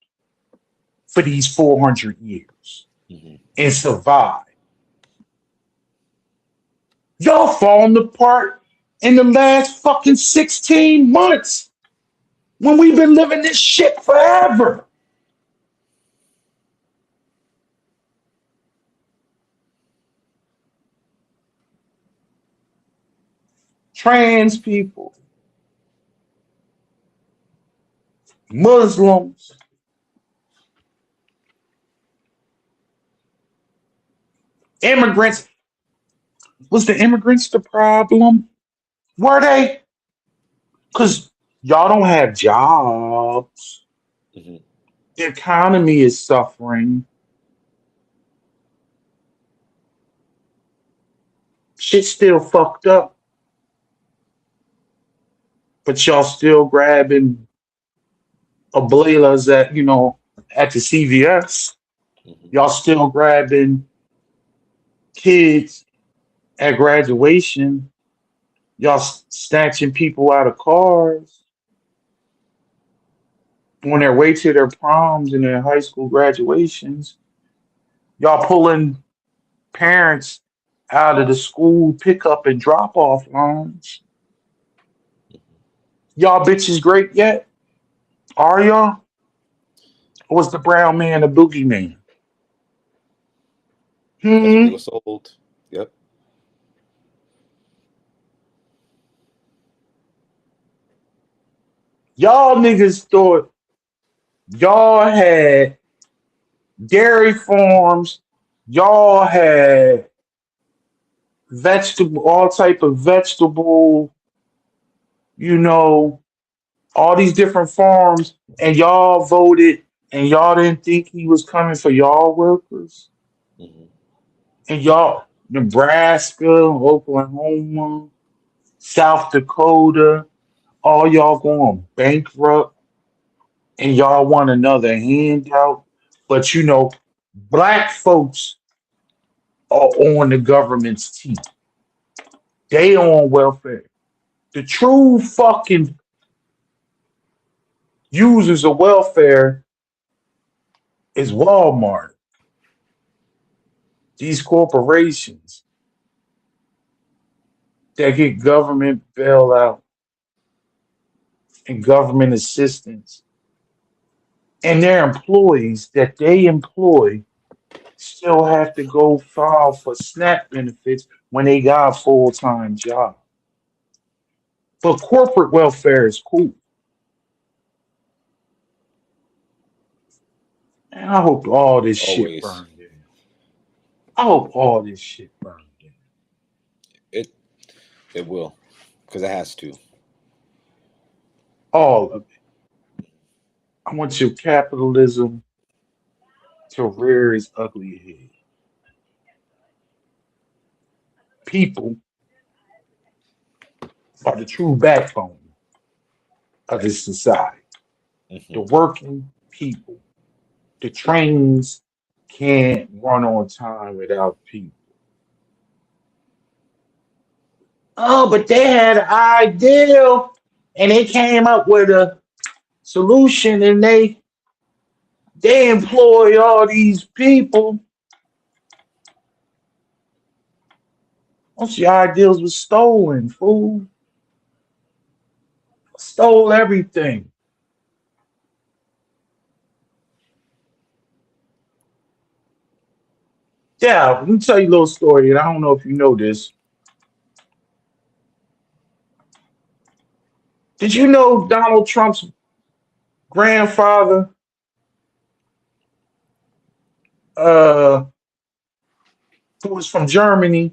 for these 400 years Hmm. and survived. Y'all falling apart in the last fucking 16 months when we've been living this shit forever. Trans people, Muslims, immigrants. Was the immigrants the problem? Were they? Because y'all don't have jobs. Hmm. The economy is suffering. Shit's still fucked up, but y'all still grabbing ablalas at the CVS. Hmm. Y'all still grabbing kids at graduation. Y'all snatching people out of cars on their way to their proms and their high school graduations. Y'all pulling parents out of the school pickup and drop off lines. Y'all bitches great yet? Are y'all? Or was the brown man a boogeyman? That's what they Hmm. were sold. Yep. Y'all niggas thought y'all had dairy farms, y'all had all type of vegetable, you know, all these different farms, and y'all voted, and y'all didn't think he was coming for y'all workers, Mhm. and y'all, Nebraska, Oklahoma, South Dakota, all y'all going bankrupt, and y'all want another handout, but black folks are on the government's team. They on welfare. The true fucking users of welfare is Walmart. These corporations that get government bailout and government assistance, and their employees that they employ still have to go file for SNAP benefits when they got a full-time job. But corporate welfare is cool. And I hope all this shit Always. burned in. I hope all this shit burned in. It it will, because it has to. All of it. I want your capitalism to rear its ugly head. People are the true backbone of this society. The Hmm. working people. The trains can't run on time without people. Oh, but they had an ideal and they came up with a solution and they employ all these people. Most of your ideals was stolen, fool. Stole everything. Yeah, let me tell you a little story, and I don't know if you know this. Did you know Donald Trump's grandfather uh who was from Germany,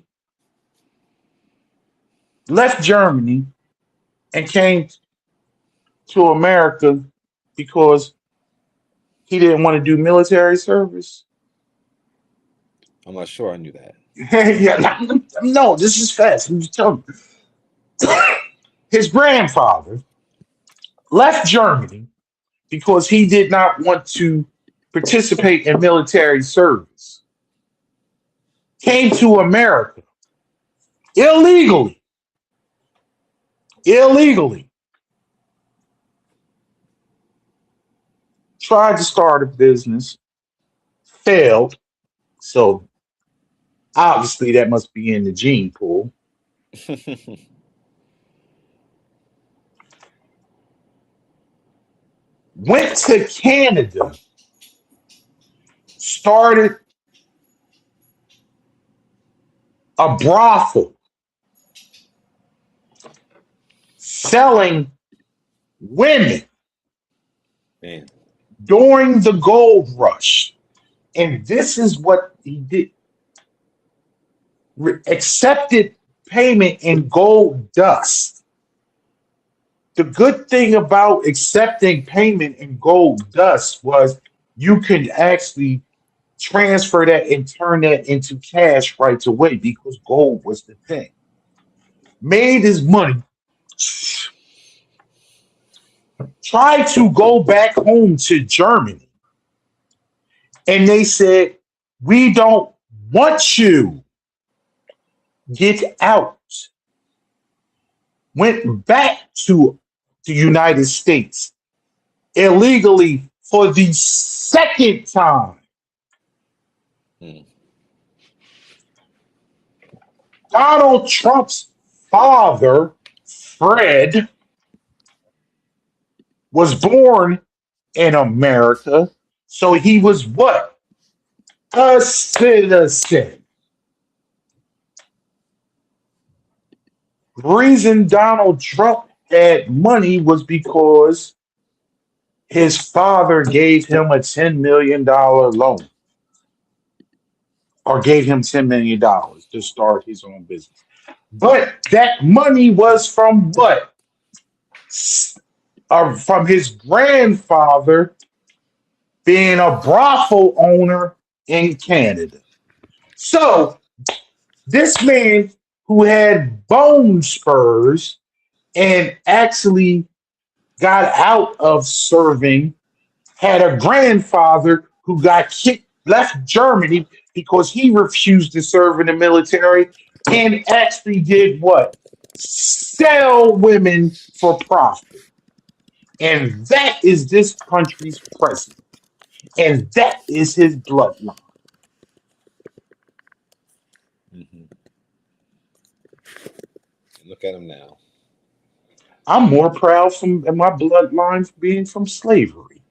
left Germany and came to America because he didn't want to do military service? I'm not sure I knew that. Yeah, no, this is fast. I'm just telling you. His grandfather left Germany because he did not want to participate in military service. Came to America illegally, illegally. Tried to start a business, failed. So obviously that must be in the gene pool. Went to Canada, started a brothel selling women Man. during the gold rush. And this is what he did. Accepted payment in gold dust. The good thing about accepting payment in gold dust was you could actually transfer that and turn that into cash right away because gold was the thing. Made his money, tried to go back home to Germany, and they said, "We don't want you. Get out." Went back to the United States illegally for the second time. Mm. Donald Trump's father, Fred, was born in America, so he was what? A citizen. The reason Donald Trump had money was because his father gave him a $10 million loan or gave him $10 million to start his own business. But that money was from what? from his grandfather being a brothel owner in Canada. So this man who had bone spurs and actually got out of serving had a grandfather who got kicked, left Germany because he refused to serve in the military and actually did what? Sell women for profit. And that is this country's president. And that is his bloodline. Hmm. Look at him now. I'm more proud from my bloodline being from slavery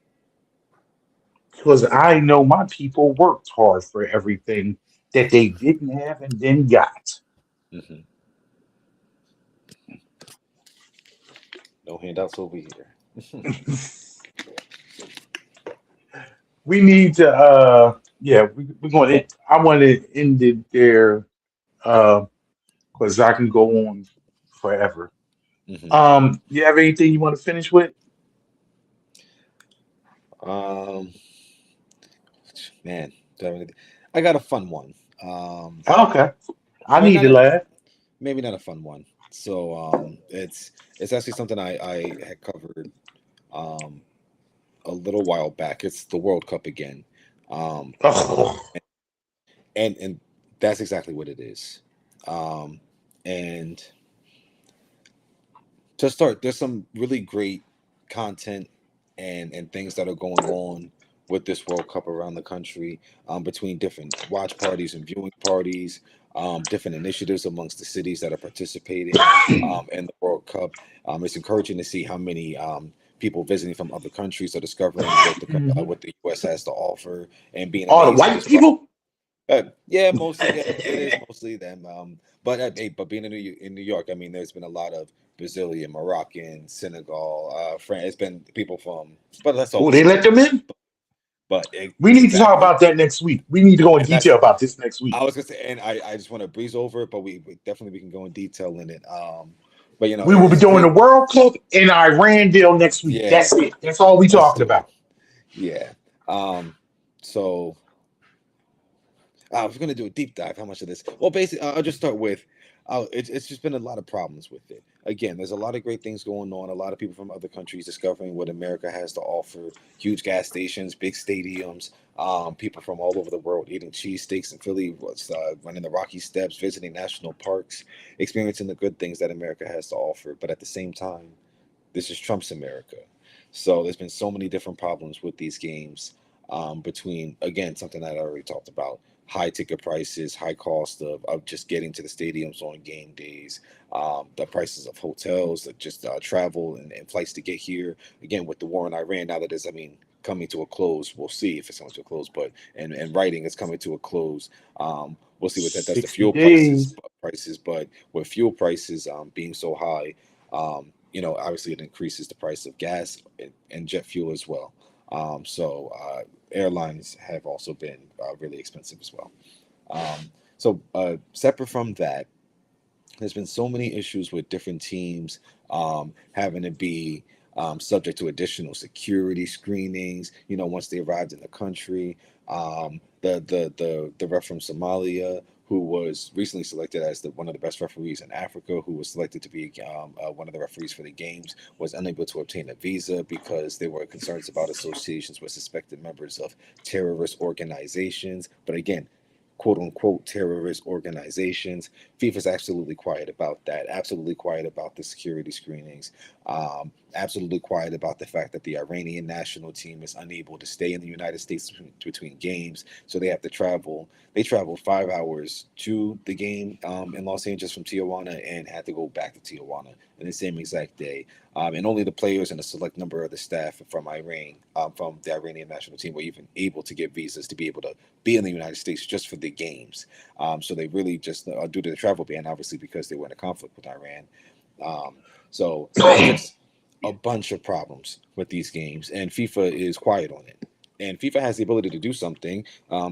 because I know my people worked hard for everything that they didn't have and then got. Hmm. No handouts over here. We need to yeah, we're going to I want to end it there because I can go on forever. Hmm. You have anything you want to finish with? Um, man, do I have anything? I got a fun one. Okay. I Well, need not to a, laugh. maybe not a fun one. So, it's actually something I had covered um a little while back. It's the World Cup again. Um, Oh, and that's exactly what it is. Um, and to start, there's some really great content and things that are going on with this World Cup around the country, between different watch parties and viewing parties, different initiatives amongst the cities that are participating in the World Cup. It's encouraging to see how many people visiting from other countries are discovering Mhm. what the U.S. has to offer and being All the amazed at white this product. people? Yeah, mostly. Yeah, it is mostly them. But being in New York, I mean, there's been a lot of Brazilian, Moroccan, Senegal, France. It's been people from, but that's Oh, always they the let case. them in? But We need to talk exactly, about that next week. We need to go in and that's detail about this next week. I was gonna say, and I just want to breeze over it, but we definitely we can go in detail in it. But We will be it's doing the great. World Cup and Iran deal next week. Yeah, That's it. That's all we let's talking do it. about. Yeah. Um. So I was going to do a deep dive. How much of this? Well, basically, I'll just start with. It's just been a lot of problems with it. Again, there's a lot of great things going on. A lot of people from other countries discovering what America has to offer. Huge gas stations, big stadiums. People from all over the world eating cheesesteaks in Philly, running the Rocky Steps, visiting national parks, experiencing the good things that America has to offer. But at the same time, this is Trump's America. So there's been so many different problems with these games, between, again, something that I already talked about, high ticket prices, high cost of just getting to the stadiums on game days, the prices of hotels, just travel and flights to get here. Again, with the war in Iran, now that it's, I mean, coming to a close, we'll see if it's coming to a close, but and writing is coming to a close. We'll see what that does to 60 fuel prices, days. but with fuel prices being so high, obviously it increases the price of gas and jet fuel as well. So airlines have also been really expensive as well. Separate from that, there's been so many issues with different teams having to be subject to additional security screenings. Once they arrived in the country, the ref from Somalia, who was recently selected as one of the best referees in Africa, who was selected to be one of the referees for the games, was unable to obtain a visa because there were concerns about associations with suspected members of terrorist organizations. But again, quote unquote terrorist organizations. FIFA's absolutely quiet about that, absolutely quiet about the security screenings, absolutely quiet about the fact that the Iranian national team is unable to stay in the United States between games. So they have to travel. They traveled 5 hours to the game in Los Angeles from Tijuana and had to go back to Tijuana in the same exact day. And only the players and a select number of the staff from Iran, from the Iranian national team, were even able to get visas to be able to be in the United States just for the games. So they really just, due to the travel ban, obviously because they were in a conflict with Iran. So it's just a bunch of problems with these games, and FIFA is quiet on it. And FIFA has the ability to do something.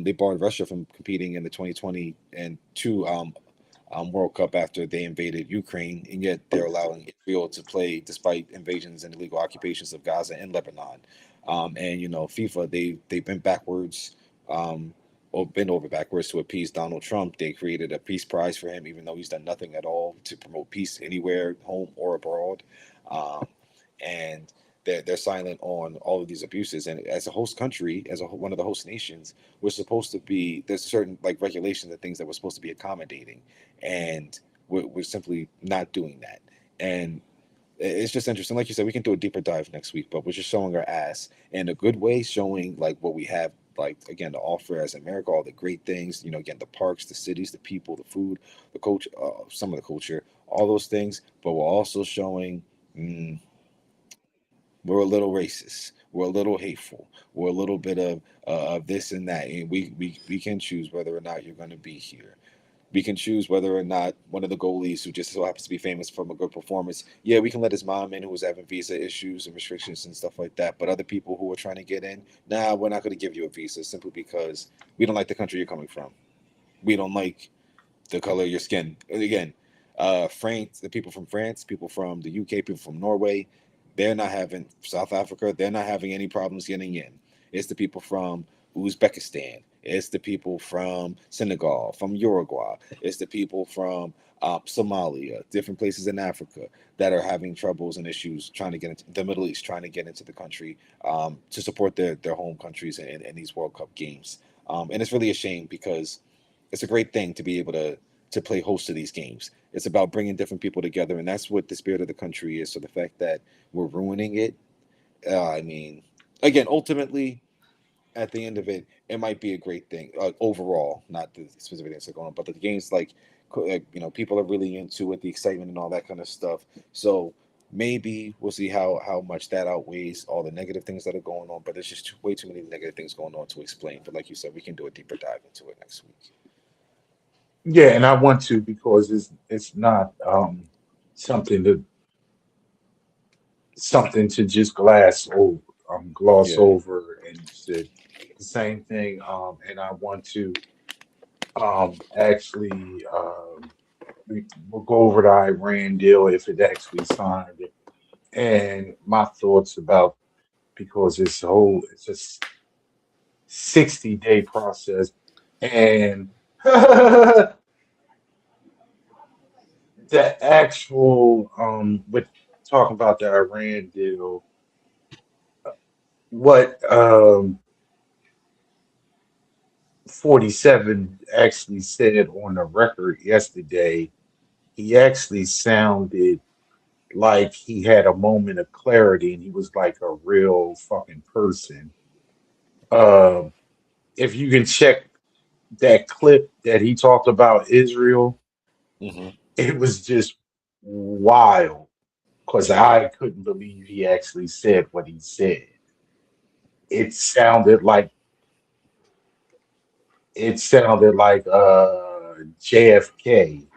They barred Russia from competing in the 2020 and two World Cup after they invaded Ukraine, and yet they're allowing Israel to play despite invasions and illegal occupations of Gaza and Lebanon. And FIFA they've been backwards, or been over backwards to appease Donald Trump. They created a peace prize for him, even though he's done nothing at all to promote peace anywhere, home or abroad. And they're silent on all of these abuses. And as a host country, one of the host nations, we're supposed to be, there's certain like regulations and things that we're supposed to be accommodating, and we're simply not doing that. And it's just interesting. Like you said, we can do a deeper dive next week, but we're just showing our ass in a good way, showing like what we have, like again, to offer as America, all the great things, again, the parks, the cities, the people, the food, the coach, some of the culture, all those things. But we're also showing we're a little racist, we're a little hateful, we're a little bit of this and that, and we can choose whether or not you're going to be here. We can choose whether or not one of the goalies who just so happens to be famous from a good performance, yeah, we can let his mom in who was having visa issues and restrictions and stuff like that. But other people who are trying to get in, nah, we're not going to give you a visa simply because we don't like the country you're coming from. We don't like the color of your skin. And again, France, the people from France, people from the UK, people from Norway, they're not having, South Africa, they're not having any problems getting in. It's the people from Uzbekistan. It's the people from Senegal, from Uruguay. It's the people from Somalia, different places in Africa that are having troubles and issues trying to get into the Middle East, trying to get into the country to support their home countries in these World Cup games. And it's really a shame because it's a great thing to be able to play host to these games. It's about bringing different people together, and that's what the spirit of the country is. So the fact that we're ruining it, I mean, again, ultimately, at the end of it, it might be a great thing overall, not the specific things that are going on, but the games, like, people are really into it, the excitement and all that kind of stuff. So maybe we'll see how much that outweighs all the negative things that are going on. But there's just way too many negative things going on to explain. But like you said, we can do a deeper dive into it next week. Yeah, and I want to because it's not something to just gloss Yeah. over, and said the same thing. And I want to actually we'll go over the Iran deal if it actually signed it, and my thoughts about, because it's a 60-day process, and the actual with talking about the Iran deal, what 47 actually said on the record yesterday, he actually sounded like he had a moment of clarity and he was like a real fucking person. If you can check that clip that he talked about Israel, Mm-hmm. it was just wild because I couldn't believe he actually said what he said. It sounded like JFK.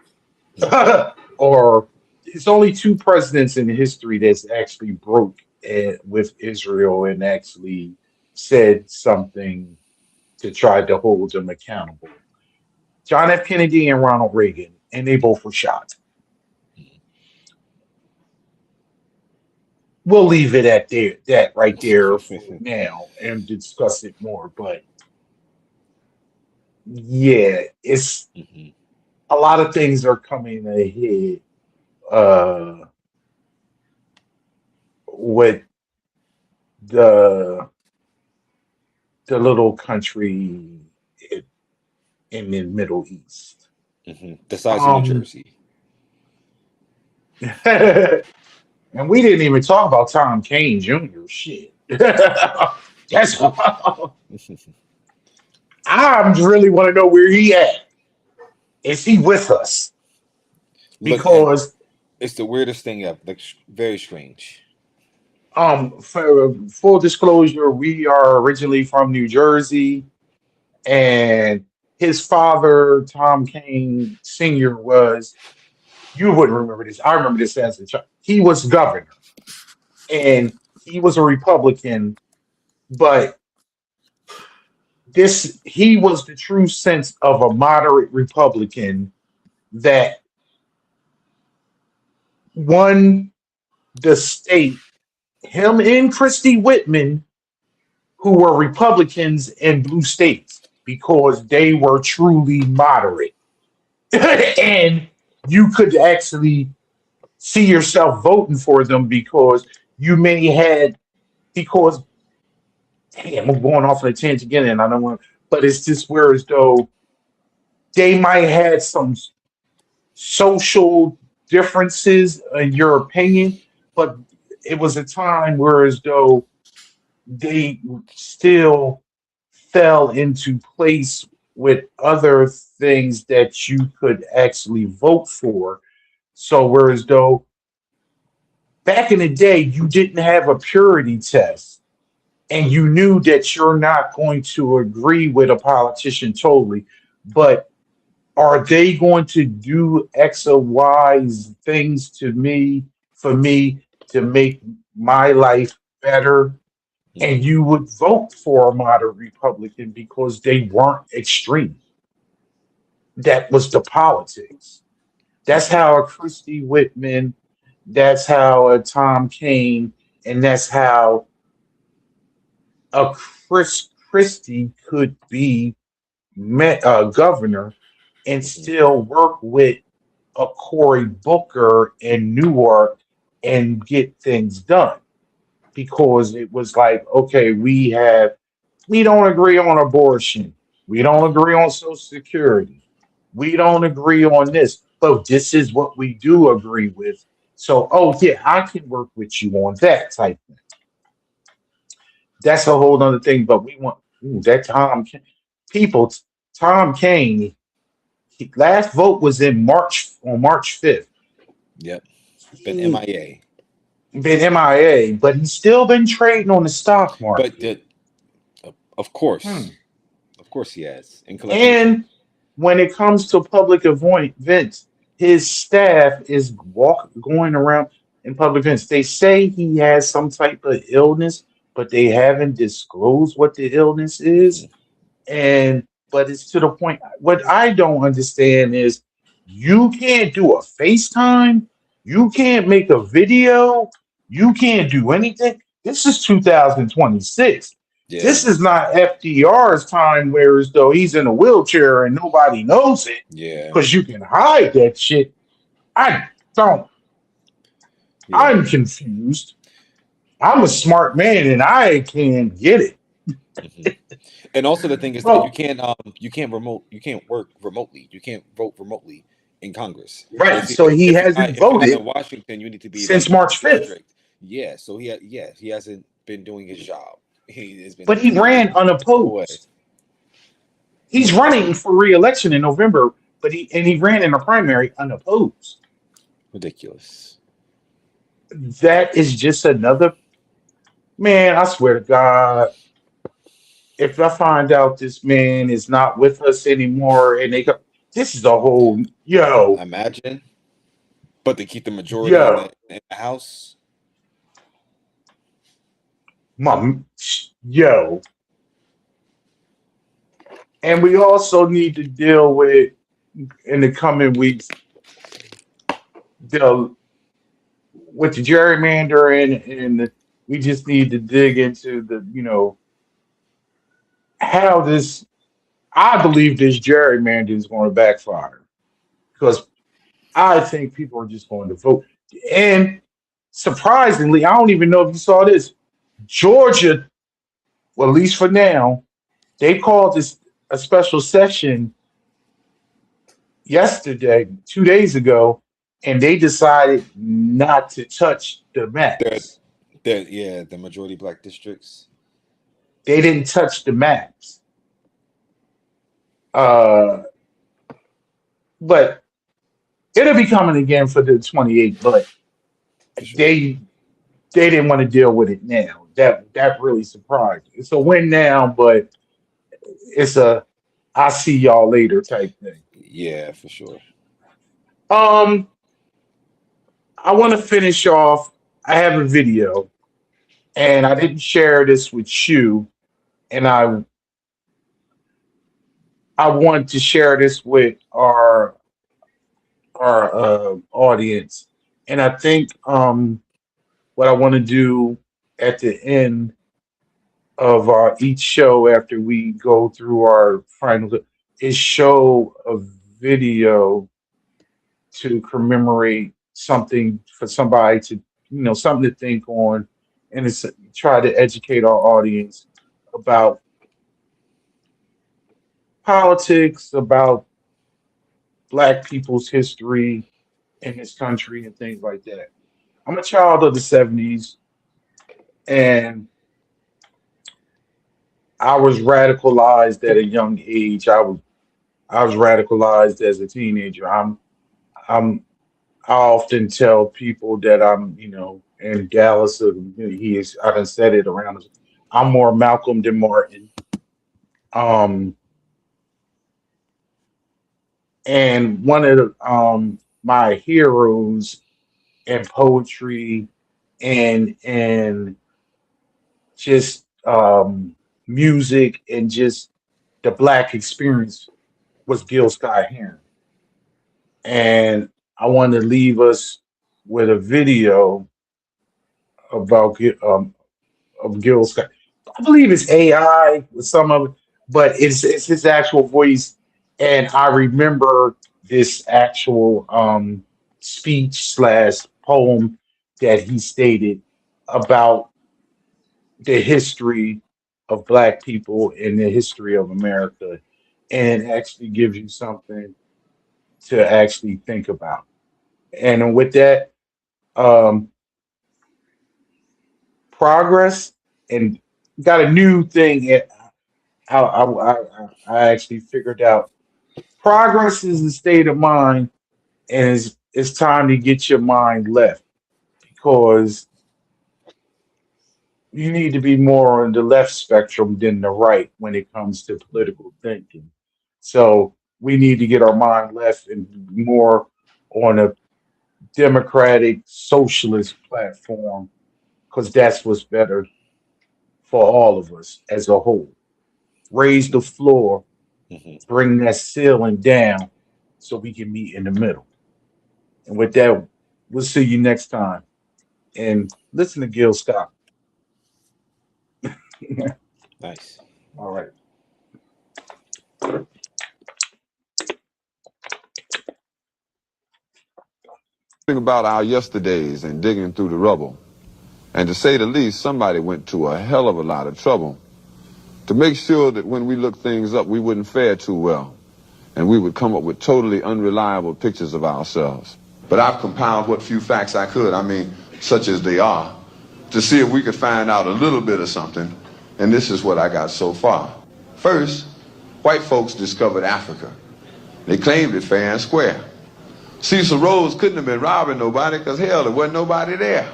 Or it's only two presidents in history that's actually broke with Israel and actually said something to try to hold them accountable. John F. Kennedy and Ronald Reagan, and they both were shot. We'll leave it at that right there for now and discuss it more. But yeah, it's Mm-hmm. a lot of things are coming ahead with the little country in the Middle East. Mm-hmm. The size of New Jersey. And we didn't even talk about Tom Kane Jr. Shit. That's I really want to know where he at. Is he with us? Look, Because it's the weirdest thing ever. Like, very strange. for full disclosure, we are originally from New Jersey, and his father, Tom Kane Sr., was, you wouldn't remember this. I remember this as a child. He was governor, and he was a Republican, but he was the true sense of a moderate Republican that won the state, him and Christy Whitman, who were Republicans in blue states because they were truly moderate. And you could actually see yourself voting for them because you may had because damn, I'm going off on a tangent again, and I don't want. But it's just where as though they might had some social differences in your opinion, but it was a time where as though they still fell into place with other things that you could actually vote for. So whereas though back in the day you didn't have a purity test and you knew that you're not going to agree with a politician totally, but are they going to do X or Y things to me for me to make my life better? And you would vote for a moderate Republican because they weren't extreme. That was the politics. That's how a Christy Whitman, that's how a Tom Kaine, and that's how a Chris Christie could be governor and still work with a Cory Booker in Newark and get things done. Because it was like, okay, we don't agree on abortion. We don't agree on Social Security. We don't agree on this, but this is what we do agree with. So, oh yeah, I can work with you on that type thing. That's a whole other thing. But we want that people. Tom Kaine. Last vote was in March on March 5th. Yep. Been MIA. Been MIA, but he's still been trading on the stock market. But of course he has. And when it comes to public events, his staff is going around in public events. They say he has some type of illness, but they haven't disclosed what the illness is. But it's to the point. What I don't understand is you can't do a FaceTime, you can't make a video, you can't do anything. This is 2026. Yeah. This is not FDR's time, where as though he's in a wheelchair and nobody knows it. Yeah. Because you can hide that shit. I don't. Yeah. I'm confused. I'm a smart man and I can't get it. And also the thing is that you can't work remotely. You can't vote remotely in Congress. Right. So he hasn't voted in Washington. You need to be since March 5th. Yeah. So he hasn't been doing his job. But he ran unopposed. He's running for re-election in November, but he ran in a primary unopposed. Ridiculous. That is just another man. I swear to God, if I find out this man is not with us anymore, and this is a whole Imagine, but they keep the majority in the House. And we also need to deal with in the coming weeks with the gerrymandering, and we just need to dig into how this. I believe this gerrymandering is going to backfire because I think people are just going to vote. And surprisingly, I don't even know if you saw this. Georgia, well, at least for now, they called this a special session yesterday, 2 days ago, and they decided not to touch the maps. The majority black districts. They didn't touch the maps. But it'll be coming again for the 28th, but Sure. they didn't want to deal with it now. That really surprised me. It's a win now, but it's a I'll see y'all later type thing. Yeah, for sure. I want to finish off. I have a video, and I didn't share this with you, and I want to share this with our our audience. And I think what I want to do at the end of our each show after we go through our final is show a video to commemorate something for somebody to, something to think on, and it's try to educate our audience about politics, about Black people's history in this country, and things like that. I'm a child of the '70s, and I was radicalized at a young age. I was radicalized as a teenager. I'm I often tell people that I'm, and Dallas, I done said it around. I'm more Malcolm than Martin. Um, and one of my heroes in poetry and just music and just the Black experience was Gil Scott Heron. And I wanted to leave us with a video about of Gil Scott. I believe it's AI with some of it, but it's his actual voice. And I remember this actual speech slash poem that he stated about the history of Black people and the history of America, and it actually gives you something to actually think about. And with that, um, progress and got a new thing. I actually figured out progress is a state of mind, and it's time to get your mind left because you need to be more on the left spectrum than the right when it comes to political thinking. So we need to get our mind left and more on a democratic socialist platform because that's what's better for all of us as a whole. Raise the floor, Hmm. bring that ceiling down so we can meet in the middle. And with that, we'll see you next time. And listen to Gil Scott. Nice. All right. About our yesterdays and digging through the rubble. And to say the least, somebody went to a hell of a lot of trouble to make sure that when we looked things up, we wouldn't fare too well. And we would come up with totally unreliable pictures of ourselves. But I've compiled what few facts I could, such as they are, to see if we could find out a little bit of something. And this is what I got so far. First, white folks discovered Africa. They claimed it fair and square. Cecil Rhodes couldn't have been robbing nobody because, hell, there wasn't nobody there.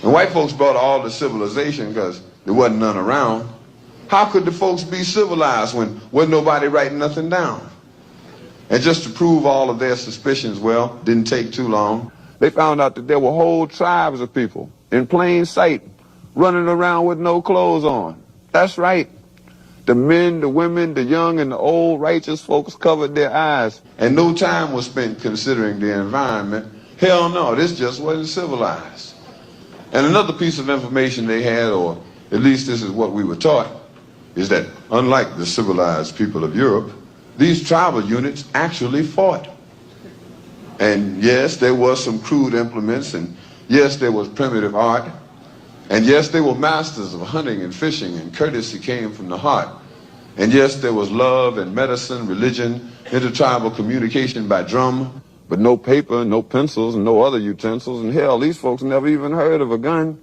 And white folks brought all the civilization because there wasn't none around. How could the folks be civilized when wasn't nobody writing nothing down? And just to prove all of their suspicions, well, didn't take too long. They found out that there were whole tribes of people in plain sight running around with no clothes on. That's right. The men, the women, the young, and the old righteous folks covered their eyes. And no time was spent considering the environment. Hell no, this just wasn't civilized. And another piece of information they had, or at least this is what we were taught, is that unlike the civilized people of Europe, these tribal units actually fought. And yes, there was some crude implements, and yes, there was primitive art, and yes, they were masters of hunting and fishing, and courtesy came from the heart. And yes, there was love and medicine, religion, intertribal communication by drum, but no paper, no pencils, and no other utensils, and hell, these folks never even heard of a gun.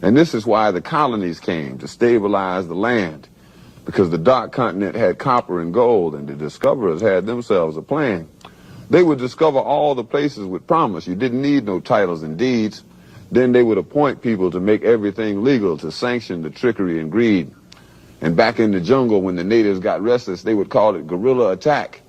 And this is why the colonies came, to stabilize the land, because the dark continent had copper and gold, and the discoverers had themselves a plan. They would discover all the places with promise. You didn't need no titles and deeds. Then they would appoint people to make everything legal, to sanction the trickery and greed. And back in the jungle, when the natives got restless, they would call it guerrilla attack.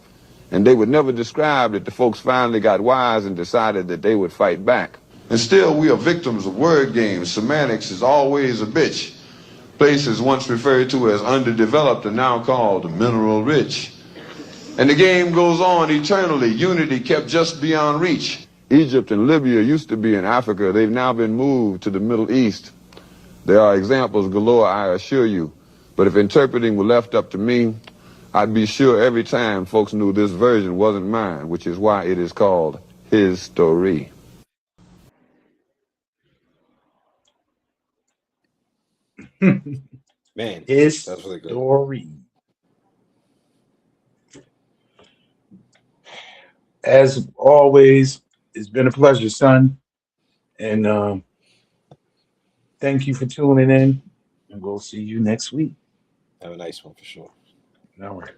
And they would never describe that the folks finally got wise and decided that they would fight back. And still, we are victims of word games. Semantics is always a bitch. Places once referred to as underdeveloped are now called mineral rich. And the game goes on eternally. Unity kept just beyond reach. Egypt and Libya used to be in Africa. They've now been moved to the Middle East. There are examples galore, I assure you. But if interpreting were left up to me, I'd be sure every time folks knew this version wasn't mine, which is why it is called his story. Man, His that's really good. story. As always, it's been a pleasure, son. And thank you for tuning in. And we'll see you next week. Have a nice one for sure. All right.